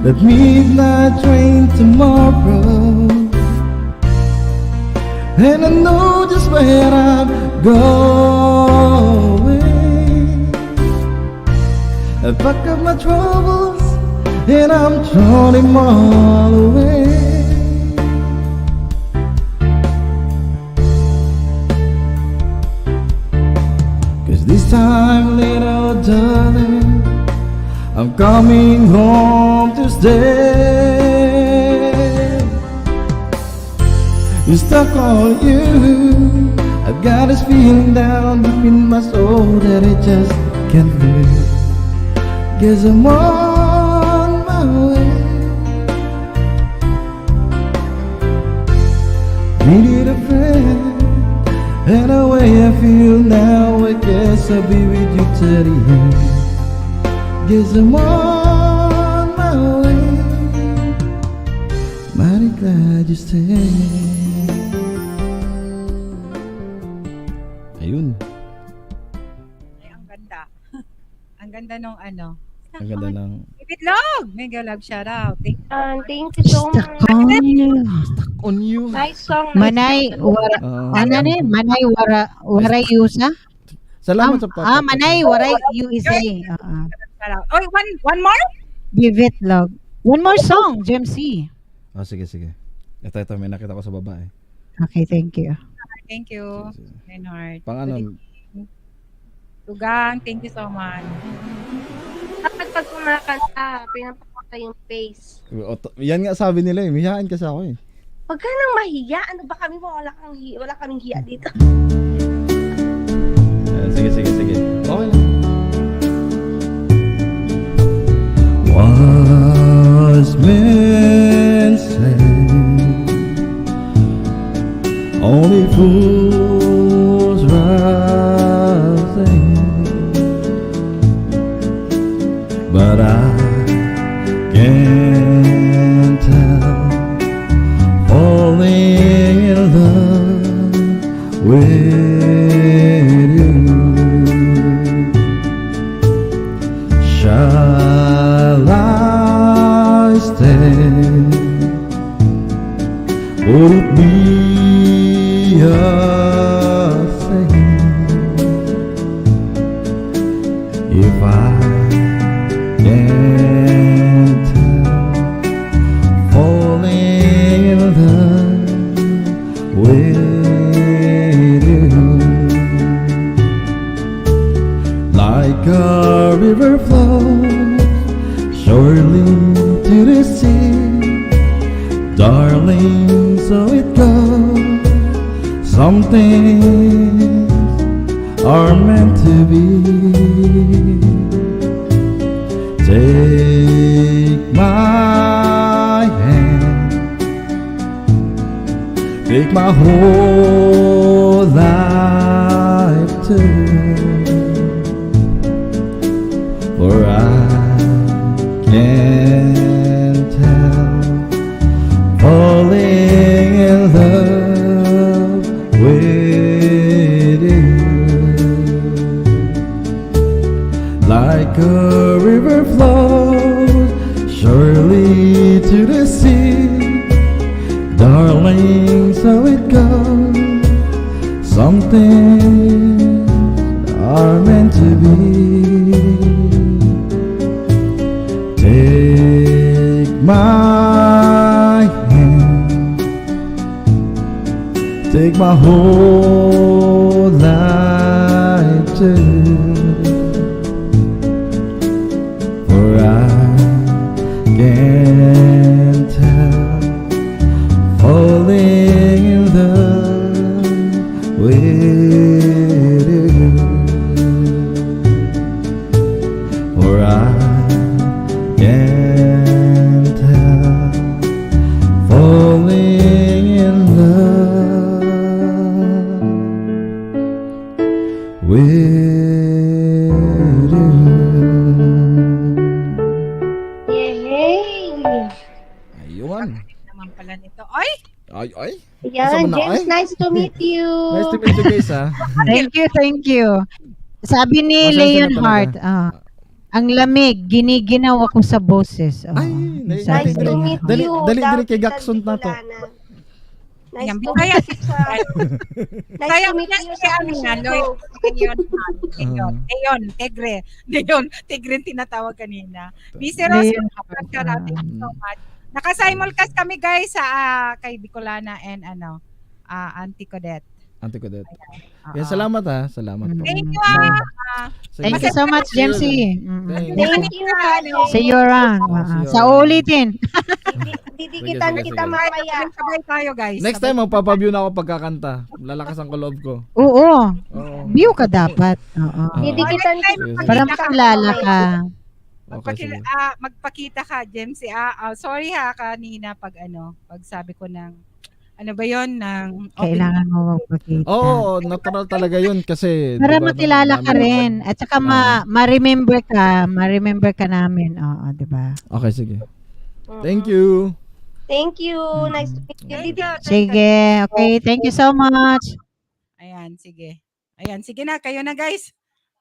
that midnight train tomorrow, and I know just where I'm going. I pack up my troubles and I'm throwing them all away. Cause this time, little darling, I'm coming home to stay. You're stuck on you. I've got this feeling down deep in my soul that I just can't live. Guess I'm on my way. Needed a friend, and the way I feel now, I guess I'll be with you till the end. Guess I'm on my way. Mighty glad you stayed. Ayun, Ay, ang ganda. Ang ganda nung ano. ang ganda ng Ibitlog! Mega love shout out. Thank you. Thank you so much. On you. On You. Nice song. Manay wara ano ni? Manay waray yusa? Salamat sa Manay waray USA. Shout out. Oy, one more? Vivid log. One more song, GMC. Sige. Ito, may nakita ko sa baba eh. Okay, thank you. Thank you. Leonard. Pang ano, Tugang, thank you so much. Dapat pag kumakanta, pinapakita yung face. yan nga sabi nila eh, miyain kasi ako eh. Huwag ka nang mahiya. Ano ba kami? Wala kaming hiya dito. Sige. Okay lang. Was men say only fools rising, but I can't tell, falling in love with you. Shall I stay? Would it be a thing if I can't tell, falling in love with you? Like a river flows surely to the sea, darling, so it goes. Some things are meant to be. Take my hand, take my whole life too. For I can't tell, falling in love with you. Like a river flows surely to the sea, darling, so it goes. Some things are meant to be. Take my hand, take my whole life too. For I can't tell, falling in love with you. For I can't tell, falling in love with you. Yay! Ayun. Naman pala nito. Oy! Ay. Yan, Kasama na, James, ay. nice to meet you. Nice to meet you guys ha. Thank you. Sabi ni Pasensya na Leonhard, talaga. Ang lamig, giniginaw ako sa boses. Oo, Ay, yung Nice sabi to nila. meet Dali, you. dali, dali Daw kay kita Gakson na to. Bicolana. Nice Ayan, to kaya- meet you sa... Nice Kaya to meet yan you si sa ano puso yan, ko. Leon. Leon, Tegre. Leon, Tegre yung tinatawag kanina. Miss Rose, Leon. thank you so much. Naka-simulcast kami guys sa kay Bicolana and Auntie Codette. Auntie Codette. Oo. Yan, salamat ha. Salamat po. Thank you Sige. Thank you so much, Jamesy. Thank you, Haji. See you around. See you Sa around. ulitin. Didikitan Sige, kita sige. mamaya. Sabay tayo guys. Next time, magpapaview na ako pagkakanta. Lalakasan ko loob ko. Oo. Oo. View ka dapat. Oo. Didikitan Sige, kita. sige. Para makilala ka. Okay, sige. Magpakita ka, Jamesy. Sorry kanina pag sabi ko ng ano ba yon ng Kailangan mo magpakita. Oo, natural talaga yun kasi Para diba, makilala ka dami- rin. At saka ma-remember ka namin. Oo, di ba? Okay, sige. Thank you. Thank you. Nice to meet you. Sige. Okay, thank you so much. Ayan, sige. Ayan, sige na, kayo na guys.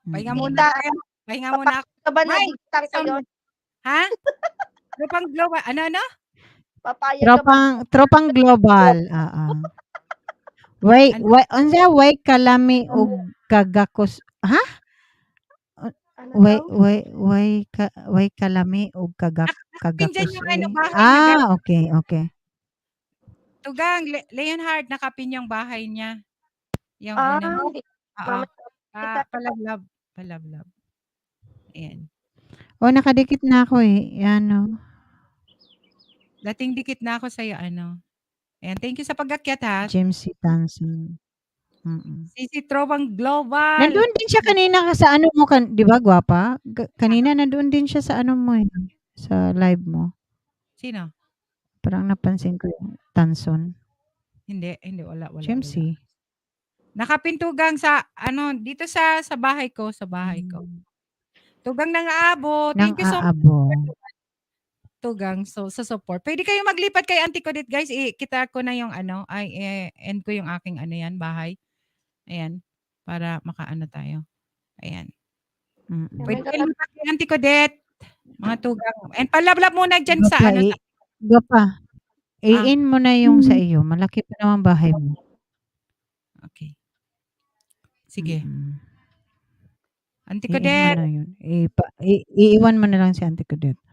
Pahinga muna Tita. tayo. Pahinga muna ako. Ka ba May, nagtang kayo? Ha? Lupang global. Ano? Papayag ka ba? Tropang global. Oo. Way kalami og kagakos. Ha? Ano daw? Way kalami og Pinjan kagakos. yung bahay niya. Okay. Tugang, Leonhard, nakapin yung bahay niya. Yung Hindi. Oo. Mamaya Palablab. Ayan. Nakadikit na ako eh. Dating dikit na ako sa'yo, Ayan, thank you sa pag-akyat ha. James C. Tanson. Si Trovang Global. Nandun din siya kanina sa mo, di ba, gwapa? Kanina nandun din siya sa mo eh. Sa live mo. Sino? Parang napansin ko yung Tanson. Hindi, wala. James C. Nakapintugang sa, dito sa bahay ko, Tugang nang aabot. Nang Thank you so much. aabo. Tugang, so sa support. Pwede kayo maglipat kay Auntie Codette, guys. Kita ko na yung end ko yung aking bahay. Ayan, para makaano tayo. Ayan. Pwede kayo lipat kay Auntie Codette. Mga tugang. And palablab muna dyan sa Gapa. I-in mo na yung sa iyo. Malaki pa naman bahay mo. Okay. Sige. Auntie I-in mo Codette. na yun. Iiwan mo na lang si Auntie Codette.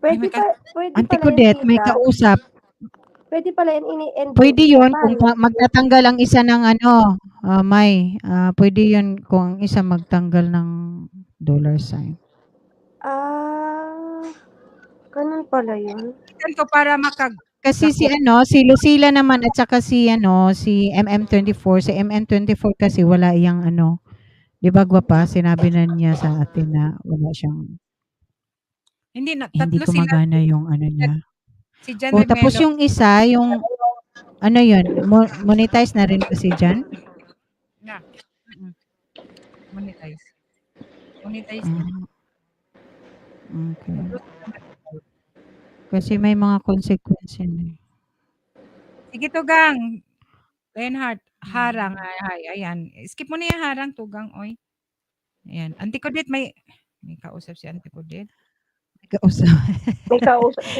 Pwede Auntie pala Codette, yun, may tita. kausap. Pwede pala yun ini-end. Pwede yun kung magtatanggal ang isa ng May. Pwede yun kung ang isa magtanggal ng $sign. Ganun pala yun. Itan ko para Kasi si Lucila naman at saka si MM24, si MM24 kasi wala iyang 'di ba gwapa, sinabi na niya sa atin na wala siyang hindi hindi tatlo sila. gumagana yung niya. Si Jan Tapos Remelo. yung isa, yung yun, monetize na rin kasi dyan. Monetize. Okay. Kasi may mga consequence yun. Sige, Tugang. Leonhard, harang. Ayan. Skip mo na yung harang, Tugang. Oy. Ayan. Auntie Codette, may kausap si Auntie Codette. May kausap.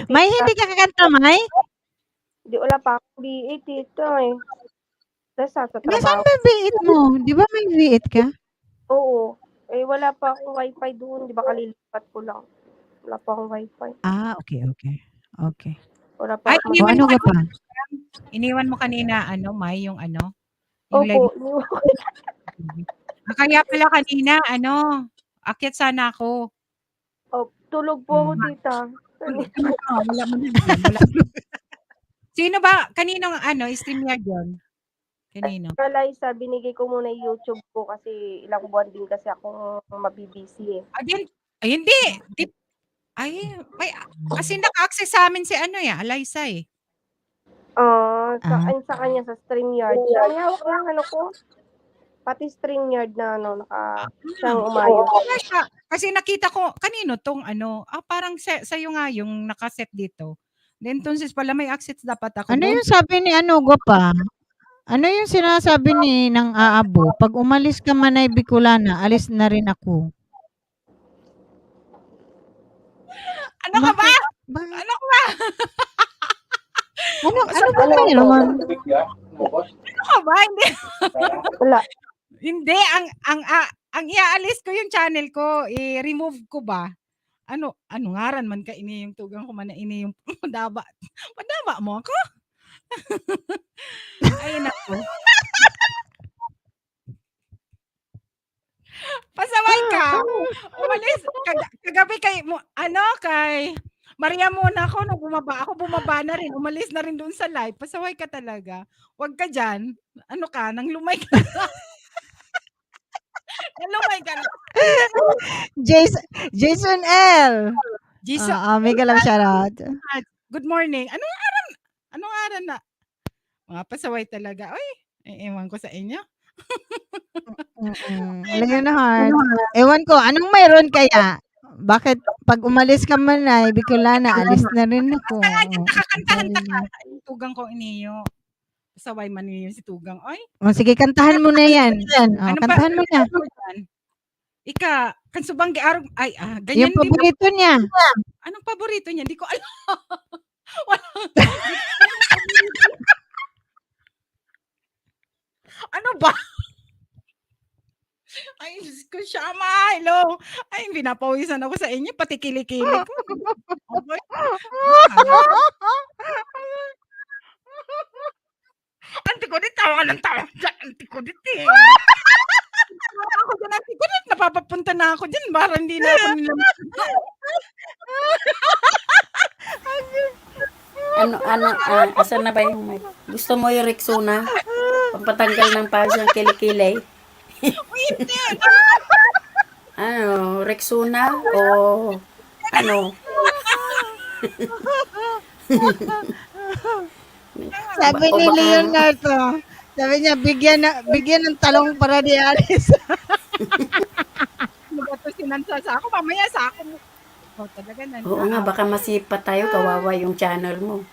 May hindi ka kakanta, May? Di wala pa akong B8 dito eh. Sa Nasaan trabaho. ba V8 mo? Di ba may V8 ka? Oo. Wala pa akong wifi doon. Di ba kalilipat ko lang. Wala pa akong wifi. Okay. Wala pa akong Ano ka pa? Iniwan mo kanina, May, yung yung live. Opo. Kaya pala kanina, akyat sana ako. Tulog po ako, tita. Wala mo na. Sino ba? Kaninong StreamYard yun? Kanino? Liza, binigay ko muna yung YouTube ko kasi ilang buwan din kasi akong mabibisi eh. Hindi. Kasi naka-access sa amin si Eliza eh. Sa kanya sa StreamYard. May hawak lang ko. Pati StreamYard na siyang umayo. Kasi nakita ko, kanino tong parang sa'yo nga yung nakaset dito. Then, entonces pala may access dapat ako. Ano yung sabi ni Gwapa? Ano yung sinasabi ng aabo? Pag umalis ka man ay Bicolana, alis na rin ako. Ano ka ba? Bakit? Bakit? Ano ka ba? Ano ba meron? Ano ka ba? Hindi. Wala. Hindi ang iaalis ko yung channel ko, i-remove ko ba? Ano ngaran man ka ini yung tugang ko man na ini yung madaba. Madaba mo ako? Ay nako. Pasaway ka. Umalis kagabi kay Maria muna ako nung bumaba. Ako bumaba na rin. Umalis na rin doon sa live. Pasaway ka talaga. Huwag ka dyan. Ano ka? Nang lumay ka na. Nang lumay ka na. Jason L. Jason, Mega love shoutout. good morning. Anong aran na? Mga pasaway talaga. Oy, ewan ko sa inyo. Leonard. Ewan ko, anong mayroon kaya? Bakit pag umalis ka man ay Bicolana, alis na rin ako. Nakakantahan ka pa. Yung tugang ko iniyo. Pasaway man niyo si tugang. Oy, Sige, kantahan mo na yan. Kantahan mo na. Ika, kan subang giarog ay ganyan Yung paborito niya. Anong paborito niya? Hindi ko alam. Wala. Ano ba? Ay, Diyos ko siya, hello. Ay, pinapawisan ako sa inyo, pati kilikili ko. Okay. Antikodit, tawa ka ng tawa dyan. Antikodit eh. Ako dyan, antikodit. Napapapunta na ako dyan. Para hindi na ako nilaman. Asan na ba yung mic? Gusto mo yung Rexona? Pampatanggal ng pasyang kilikili? Hindi. Ano, Rexona o ano? Sabi ni Leonardo, sabi niya, bigyan ng talong para di alis. Magato sinansa sa ako. Mamaya sa ako. Oh, talaga na. Oo nga, baka masipat tayo, kawawa yung channel mo.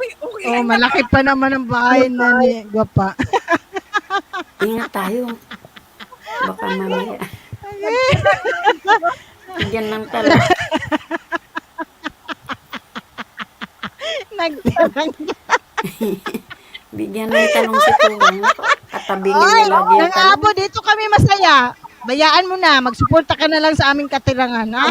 Uy, okay. Malaki pa naman ang bahay na ni Gwapa. Ingat tayo. Baka mamaya. Bigyan ng talong. Nagtirang. Bigyan ng talong si Tuwang. At tabingin Oy, niya lagi yung ng talong. abo, dito kami masaya. Bayaan mo na, magsuporta ka na lang sa aming katirangan, ha?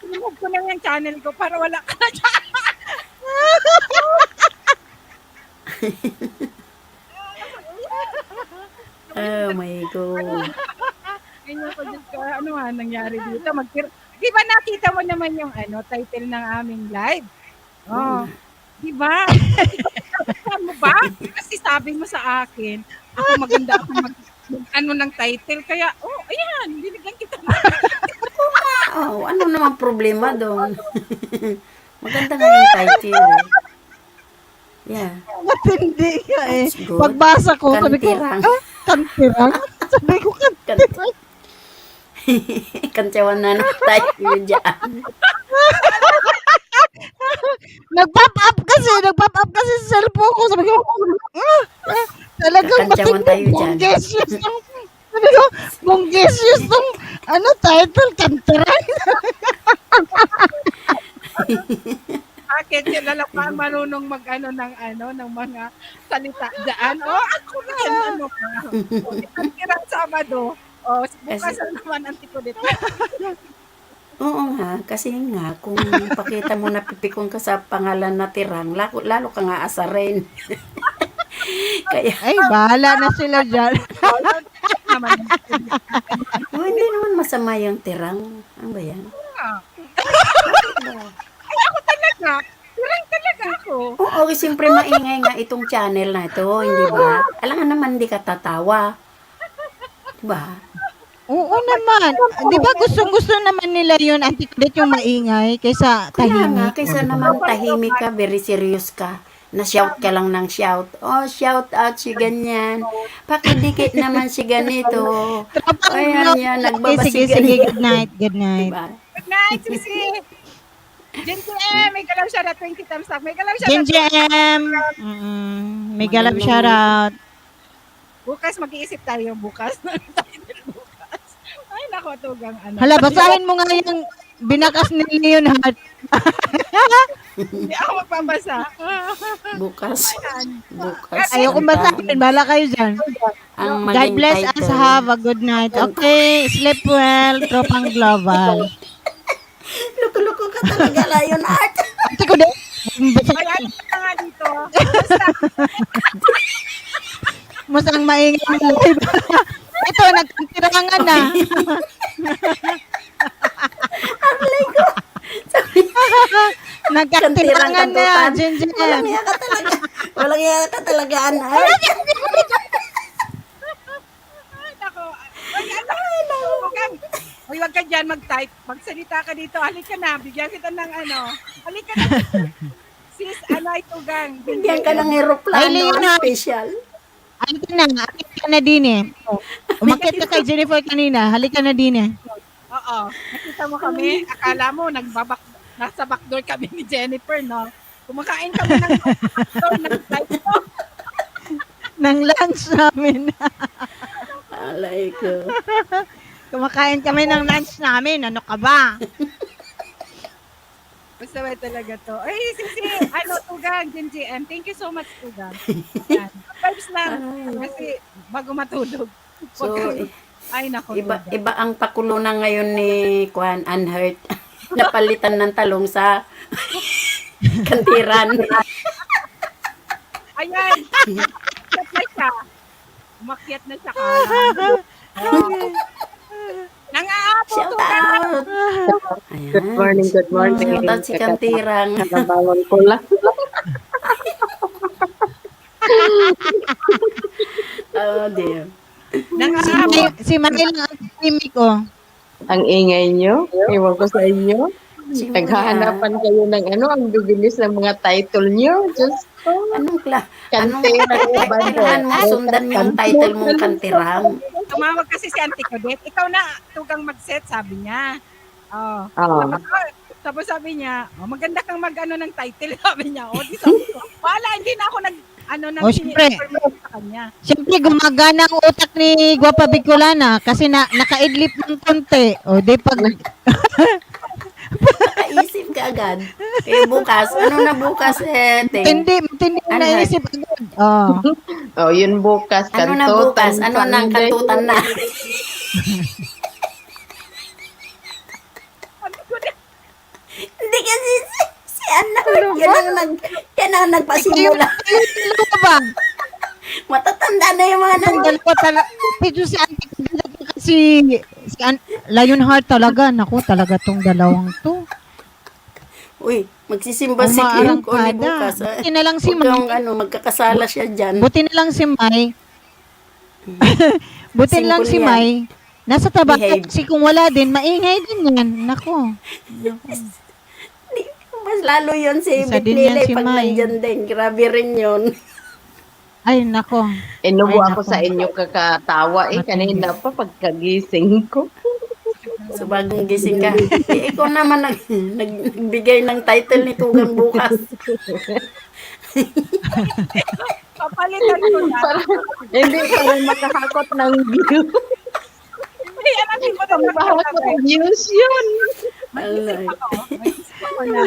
Remove ko na yung channel ko para wala ka na dyan. Oh my God. Ganyan ko dyan ka. Ano nga nangyari dito? Di ba nakita mo naman yung title ng aming live? Oh. Di ba? Nakita mo ba? Kasi sabi mo sa akin, ako maganda ako ng title. Kaya, ayan, binigyan kita na. Oh, ano naman problema doon? Maganda nga yung title. Eh. Yeah. Matindi ka eh. That's good. Pagbasa ko, sabi ko, Kantirang. kantirang? Sabi ko, kantirang. Kantsawan na naman tayo dyan. Nag-pop up kasi sa cellphone ko. Sabi ko, talagang Kakantsawan tayo dyan. bonggesyos ng, sabi ko, bonggesyos ng, title, kantirang. Bakit kilala pa marunong ng mga salita dyan? Ako rin, pa. Isang tirang Sabado. Bukas na naman ang tiko dito. Oo nga, kasi nga, kung pakita mo na pipikon ka sa pangalan na Tirang, lalo ka nga asarin. Kaya, Ay, bahala na sila dyan. hindi naman masama yung Tirang. Ano ba yan? Tirang talaga ako. Oo, siyempre maingay nga itong channel na ito, hindi ba? Alangan naman hindi ka tatawa. Diba? Oo naman. Di ba gusto naman nila yun, anti-kulit yung maingay, kaysa Kaya nga, tahimik. kaysa naman tahimik ka, very serious ka. Na-shout ka lang ng shout. Oh, shout out si ganyan. Pakidikit naman si ganito. Ayan yan, Sige, nagbabasigan. sige, good night, good night. Diba? Good night, Sisi. Jen may galaw siya na 20 thumbs up. May galaw siya Jen na Jem. May galap shoutout. bukas mag-iisip tayo bukas. bukas. Ay, nako, tugang ano. Hala, basahin mo nga yung binakas ni Leonhard. Hindi ako magpambasa. Bukas. Bukas. Ayoko basahin. Bala kayo dyan. Ang God maging bless us. title. Have a good night. Okay. Sleep well. Tropang global. Luko-luko ka talaga, Lionheart. Ate ko din. Ay, ano na nga dito? Masang maingay na live. Ito, nagtirangan na. Nagkatirangan na. Jen Walang Jem. iya ka talaga. Walang iya ka talaga, Anhart. Ay, nako. Ay, ano? Tugang. Uy, wag ka dyan mag-type. Magsalita ka dito. Halika na. Bigyan kita ng ano. Halika na. Sis, alay tugang. Bigyan ka ng Ay, aeroplano Leonhard. special. Akit ka na din eh. Umakit ka kay Jennifer kanina. Halika na din eh. Oo. Nakita mo kami. Akala mo, nasa backdoor kami ni Jennifer, no? Kumakain kami ng backdoor ng type mo. Nang lunch namin. Alay ko. Kumakain kami ng lunch namin. Ano ka ba? Basta ba talaga to? Ay, sisi, ano, Tugang, GM. Thank you so much, Tugang. Yan. Vibes lang. Kasi bago matulog. So, Ay, nako. iba, Tugang. iba ang pakulo na ngayon ni Kwan Anhart. Napalitan ng talong sa kantiran. Ayan. Umakyat na siya. Umakyat na siya. Kala. Nang-aapo, Shout Tugang. out! Ayan. Good morning. Shout out si Kantirang. Nakabangon ko lang. Oh dear. Nang-aapo. Si Manil ang timik ko. Ang ingay nyo. Iwan ko sa inyo. Naghahanapan kayo ng ano, ang bibilis ng mga title nyo. Just Anong Kantera ko ba kailangan mo sundan yung title mong Kantirang? Tumawag kasi si Auntie Claudette. Ikaw na, Tugang mag-set, sabi niya. Oh. Ah. Tapos sabi niya, maganda kang mag-ano ng title, sabi niya. Di sabi ko, wala, hindi na ako Siyempre. sa kanya. Siyempre, gumagana ang utak ni Guapa Bicolana kasi nakaidlip ng konti. O, di pag... Nakaisip ka agad. Kaya bukas, ano na bukas Ting? Hindi Ano, naisip agad. Oh. Oh, yun bukas. Ano na bukas? Ano nang kantutan na? Hindi kasi si Anhart, yan ang nagpasimula. Ano ka ba? Matatanda na yung mga Ang dalawa talaga. Pero si Auntie Claudette kasi Lionheart talaga. Naku, talaga tong dalawang to. Uy, magsisimba si Kim ko ni bukas. Buti na lang si Huwag kang May. magkakasala siya dyan. Buti na lang si May. Buti na lang Simple si yan. May. Nasa tabaco Behave. kasi kung wala din, maingay din yan. Naku. Mas lalo yun si Isa din yan Bitlilay si pag May. nandyan din. Grabe rin yun. Ay, nako. Inubo Ay, ako nako. sa inyo kakatawa kanina pa pagkagising ko. So bagong gising ka. Ikaw naman nagbigay ng title ni Tugang bukas. Papalitan ko na. Hindi parang makahakot ng view. Hindi, alam ko na Makahakot ng views yun. Alay. ako na.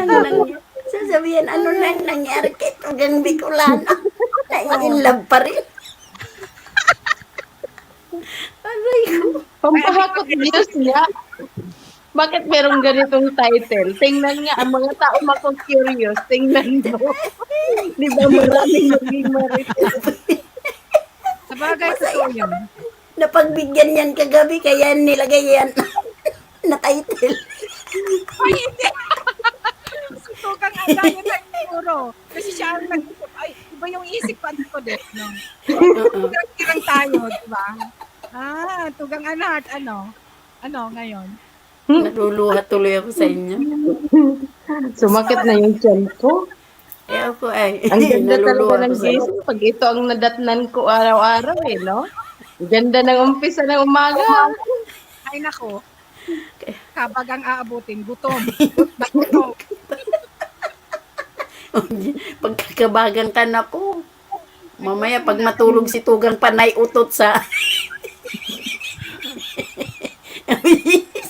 Sasabihin, ano nang nangyari kay Tugang Bicolana? Na-inlove pa rin. Aray ko. Pampahakot views niya. Bakit merong ganitong title? Tingnan nga, ang mga tao mako-curious. Tingnan mo. Di ba maraming maging marites? Sa bagay, totoo yun. Napagbigyan yan kagabi, kaya nilagay yan na title. Ay, hindi. Si Tugang ang dahil na siguro. Kasi siya ang nag-isip. Ay, iba yung isip pa ko din. No? Tugang tayo, di ba? Tugang Anhart, ano? Ano ngayon? Naluluha tuloy ako sa inyo. Sumakit na yung tiyan ko. Eh ako ay, Ang ganda naluluha talaga ng ako sa inyo. gising. Pag ito ang nadatnan ko araw-araw no? Ang ganda ng umpisa ng umaga. Ay, nako. Kabag ang aabutin. Gutom. Gutom. Pagkakabagan ka na ko. Mamaya pag matulog si Tugang panay utot sa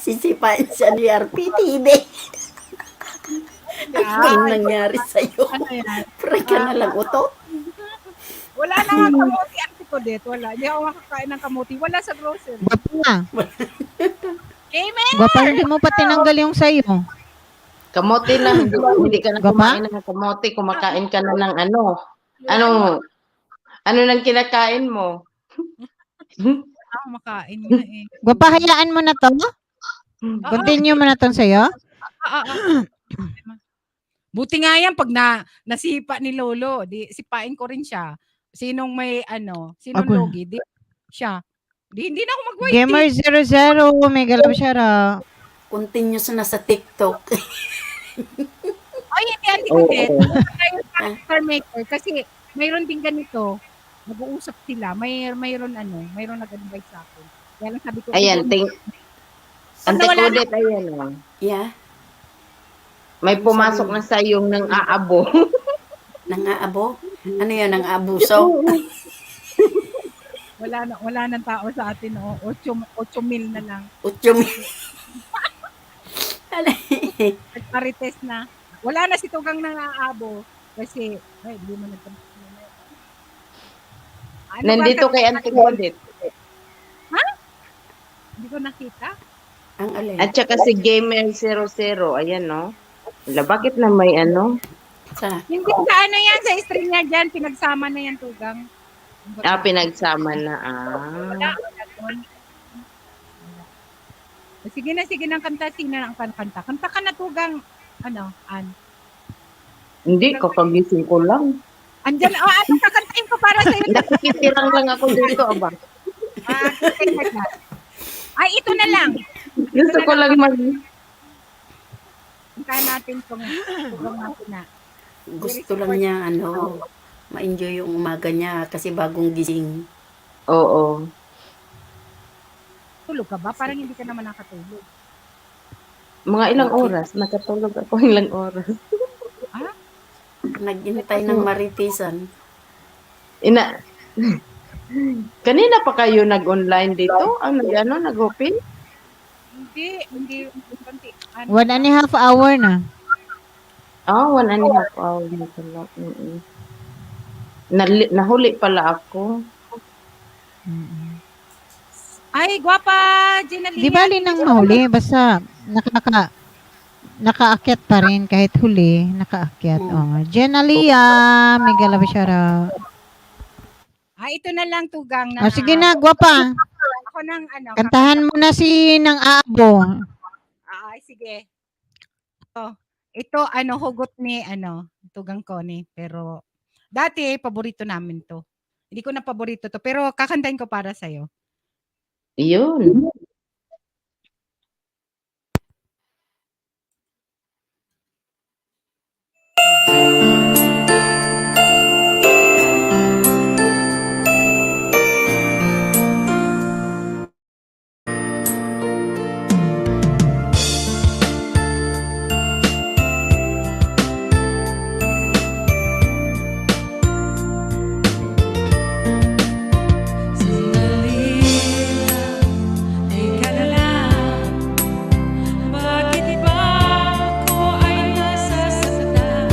sisipain siya ni RPTV. Anong nangyari sa'yo? Ano yan? Pray ka na lang utot. Wala na nga kamuti ang tikodet. Wala. Hindi ako makakain ng kamuti. Wala sa grocery. Gwapa nga. Amen! Gwapa, hindi mo pa tinanggal yung sayo. Kamote na, hindi ka na Gapa? kumain ng kamote, kumakain ka na ng ano. Ano nang kinakain mo? Ako makain nga eh. Gwapa, hayaan mo na to. Continue mo na tong sayo. Buti nga yan pag nasipa ni Lolo, di sipain ko rin siya. Sinong may sinong Ako. logi, di siya. Di hindi na ako mag-wait. Gamer 00, may galap siya ra. Continuous na sa TikTok. Ay, hindi anti ko din. Car maker kasi mayroon din ganito. Nag-uusap sila. Mayroon nag-advise sa akin. Kaya lang sabi ko, Ayan, Pag nawala Antikodet, ayan o. Yeah. May pumasok na sa yung nang aabo. Nangaabo? Ano yan, nang-abuso? wala nang tao sa atin, 8,000 na lang. Utyong. Nagparites na. Wala na si Tugang nangaabo kasi hindi mo Nandito kay Antikodet. Hindi ko nakita. Ang alin? At saka si Gamer 00, ayan no. Wala, bakit na may ano? Sa, Hindi sa yan, sa string niya dyan, pinagsama na yan, Tugang. Pinagsama na. Wala doon. Sige na, kanta. Sino ang kanta? Kanta ka na, Tugang. An? Hindi, kakagising ko lang. Andyan, kakantahin ko para sa'yo. Nakikitirang lang ako dito, aba. Ay, ito na lang. Gusto ko lang Kanta natin itong Tugang natin na. gusto lang niya, ma-enjoy yung umaga niya kasi bagong gising. Oo. Tulog ka ba? Parang hindi ka naman nakatulog. Mga ilang oras, nakatulog ako ilang oras. Nag-intay ng maritisan. Kanina pa kayo nag-online dito? Nag-open? Hindi. 1.5 hour na. 1.5 hour na pala. Nahuli pala ako. Ay, gwapa, Ginalia. Di bali nang mahuli, basta nakaakyat pa rin kahit huli, nakaakyat. Jenalia, may galap siya ra. Ito na lang, Tugang. Na, Sige na, gwapa. Ako nang Kantahan mo na si ng aabo. Ay, sige. Ito, hugot ni, Tugang Connie. Pero, dati, paborito namin to. Hindi ko na paborito to, pero kakantahin ko para sa'yo. Yun. Bakit ba ako ay nasasaktan?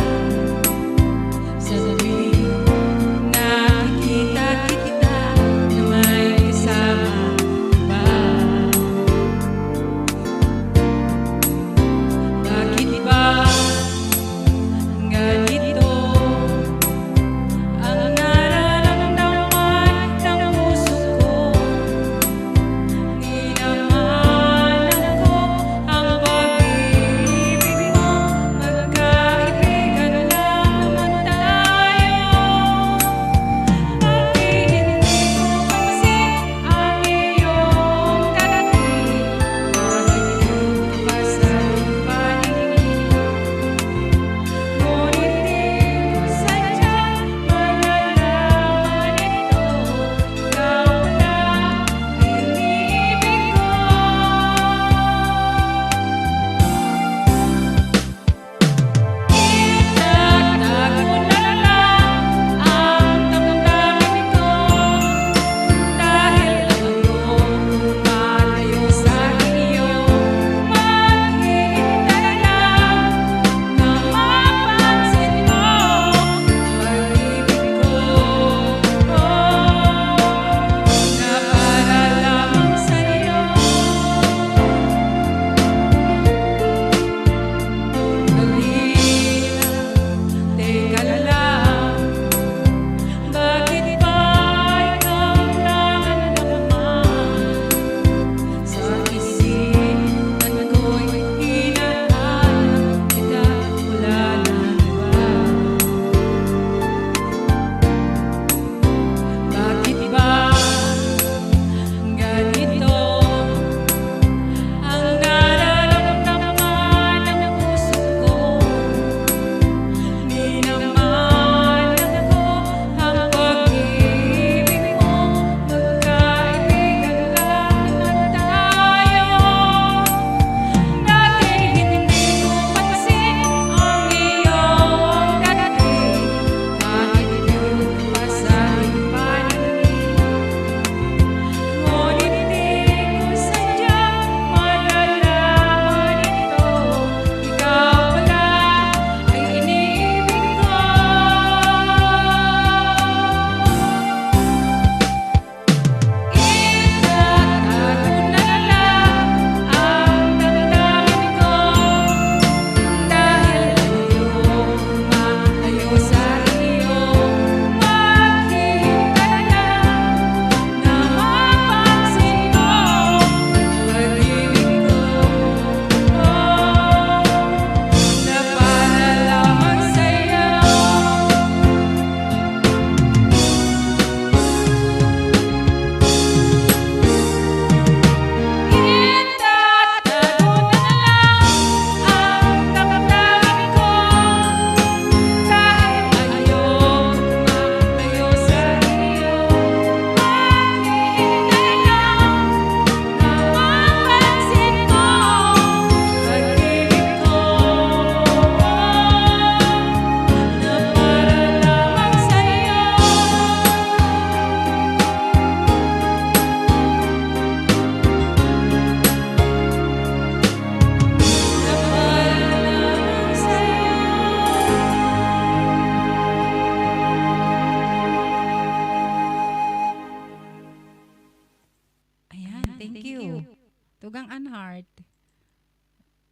heart.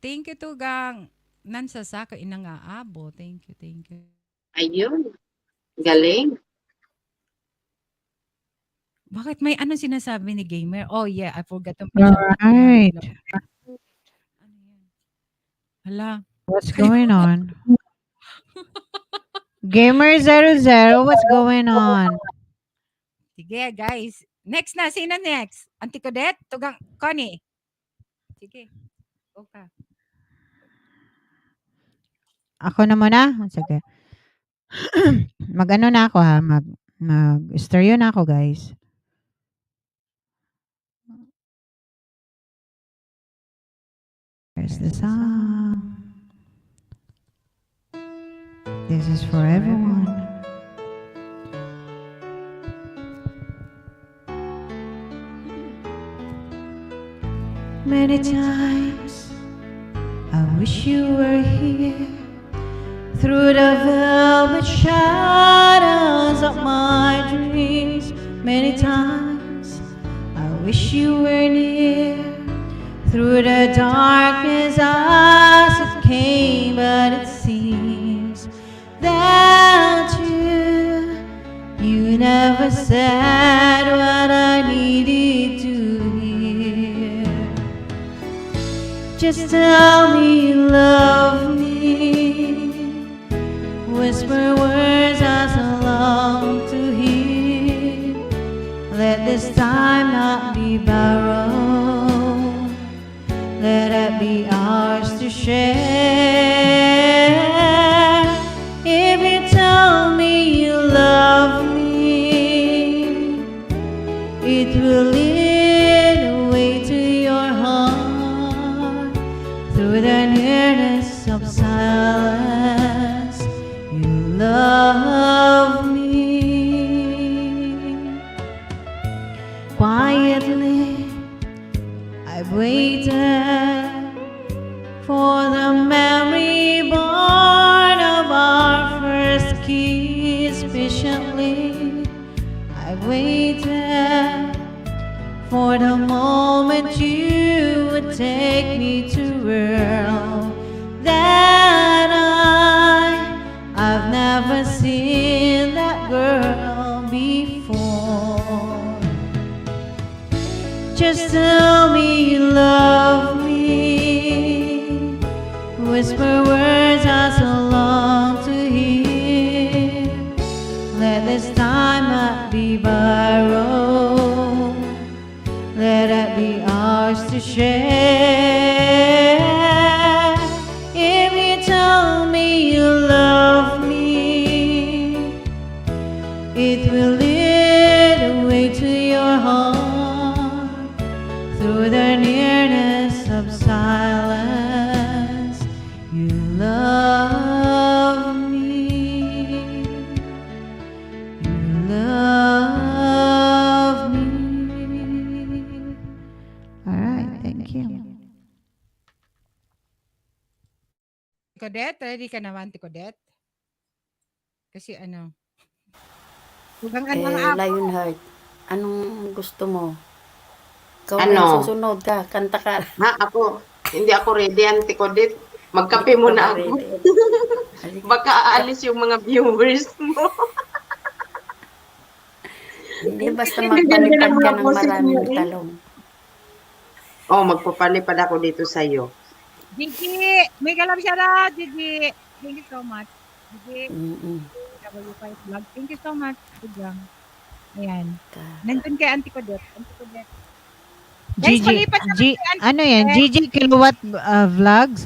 Thank you, Tugang. Nansasaka inang aabo. Thank you, thank you. Ayun. Galing. Bakit may ano sinasabi ni Gamer? Oh yeah, I forgot to mention. Alright. Ano yan? Hala. What's going on? Gamer00, what's going on? Sige, guys. Next na. Sino next? Auntie Codet? Tugang, Connie. Sige. Okay. Ako na muna? Sige. Mag-ano na ako ha? Mag-stereo na ako, guys. Here's the song. This is for everyone. Many times I wish you were here through the velvet shadows of my dreams. Many times I wish you were near through the darkness as it came, but it seems that you never said what I needed to hear. Just tell me you love me, whisper words as I long to hear. Let this time not be borrowed, let it be ours to share. If you tell me you love me, it will lead the way to your heart. Through the nearness of silence, you love me. Quietly, I've waited for the memory born of our first kiss. Patiently, I've waited for the moment you would take me to a world that I've never seen that girl before. Just tell me you love me, whisper words I so long to hear. Let this time not be borrowed, let it be ours to share. If you tell me you love me, it will lead the way to your heart. Through the nearness of silence, you love me. You love me. All right, thank you. Codet, ready ka naman, Codet? Kasi ano? Tugang ano nga Lionheart, anong gusto mo? Ikaw Ano? na susunod ka, kanta ka. Ha, ako. Hindi ako ready, Auntie Codet. Magkape muna ako. Baka aalis yung mga viewers mo. Hindi basta magpalipad ka ng maraming eh. talong. Oh, magpapalipad ako dito sa'yo. Gigi! May galap siya na, Gigi! Thank you so much. Gigi, W5 Vlog. Thank you so much, Tugang. Ayan. Nandun kay Auntie Codet. Auntie Codet. Guys, palipat naman kay Auntie Ano yan? Codet. Gigi Kilowatt Vlogs?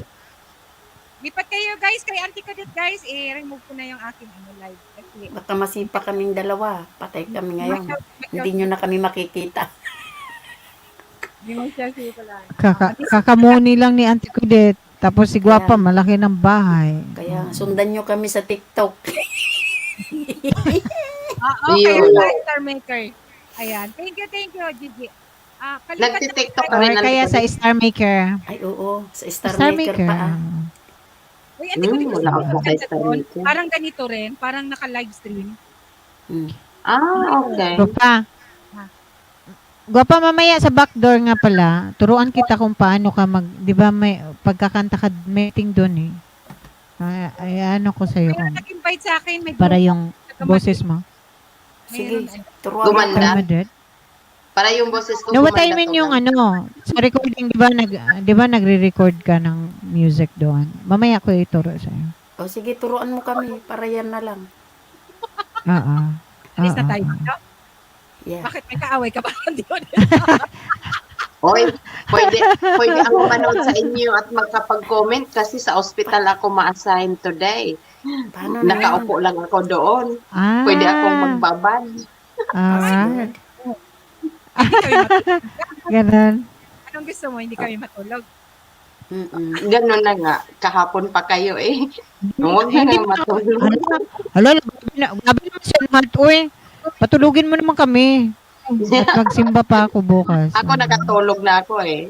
Lipat kayo guys kay Auntie Codet guys. Remove ko na yung aking live. Kasi Baka masipa kaming dalawa. Patay kami ngayon. Hindi nyo na kami makikita. Hindi mo siya pala. Kakamuni lang ni Auntie Codet. Tapos si Guapa, malaki ng bahay. Kaya sundan nyo kami sa TikTok. Okay, Yun. Star Maker. Ayan. Thank you, Gigi. Kalipat Nagtitiktok naman ka Or rin, kaya Auntie sa Codet. Star Maker. Ay, oo. Sa Star, Star Maker pa. Uy, Auntie Codet, wala ako gusto ko sa kanta Star doon. Maker. Parang ganito rin. Parang naka-live stream. Mm. Ah, okay. Guapa. Gwapa, mamaya sa backdoor nga pala, turuan kita kung paano ka di ba may pagkakanta ka meeting doon eh. Ay, ano ko sa'yo Mayroon kung nag-invite sa akin. May para grupo. yung boses mo. Sige, Mayroon. turuan mo Gumanda. kami. Para Dred. Para yung boses ko No, what I gumanda mean to yung lang. sa recording, di ba nagre-record ka ng music doon? Mamaya ko ituro sa'yo. O sige, turuan mo kami. Para yan na lang. Oo. Alis na Oo, tayo. oo. No? Yeah. Bakit may kaaway ka pa? Hindi ko Oy, pwede ako manood sa inyo at makapag-comment kasi sa ospital ako ma-assign today. Paano na yan? Nakaupo lang ako doon. Ah, Pwede akong magbabad. alright. Hindi kami matulog. Ganun. Anong gusto mo? Hindi kami matulog. Mm-mm. Ganun na nga. Kahapon pa kayo eh. Huwag na nga matulog. Hala, grabe naman siya naman. Uy, patulugin mo naman kami. At magsimba pa ako bukas. Ako nakatulog na ako eh.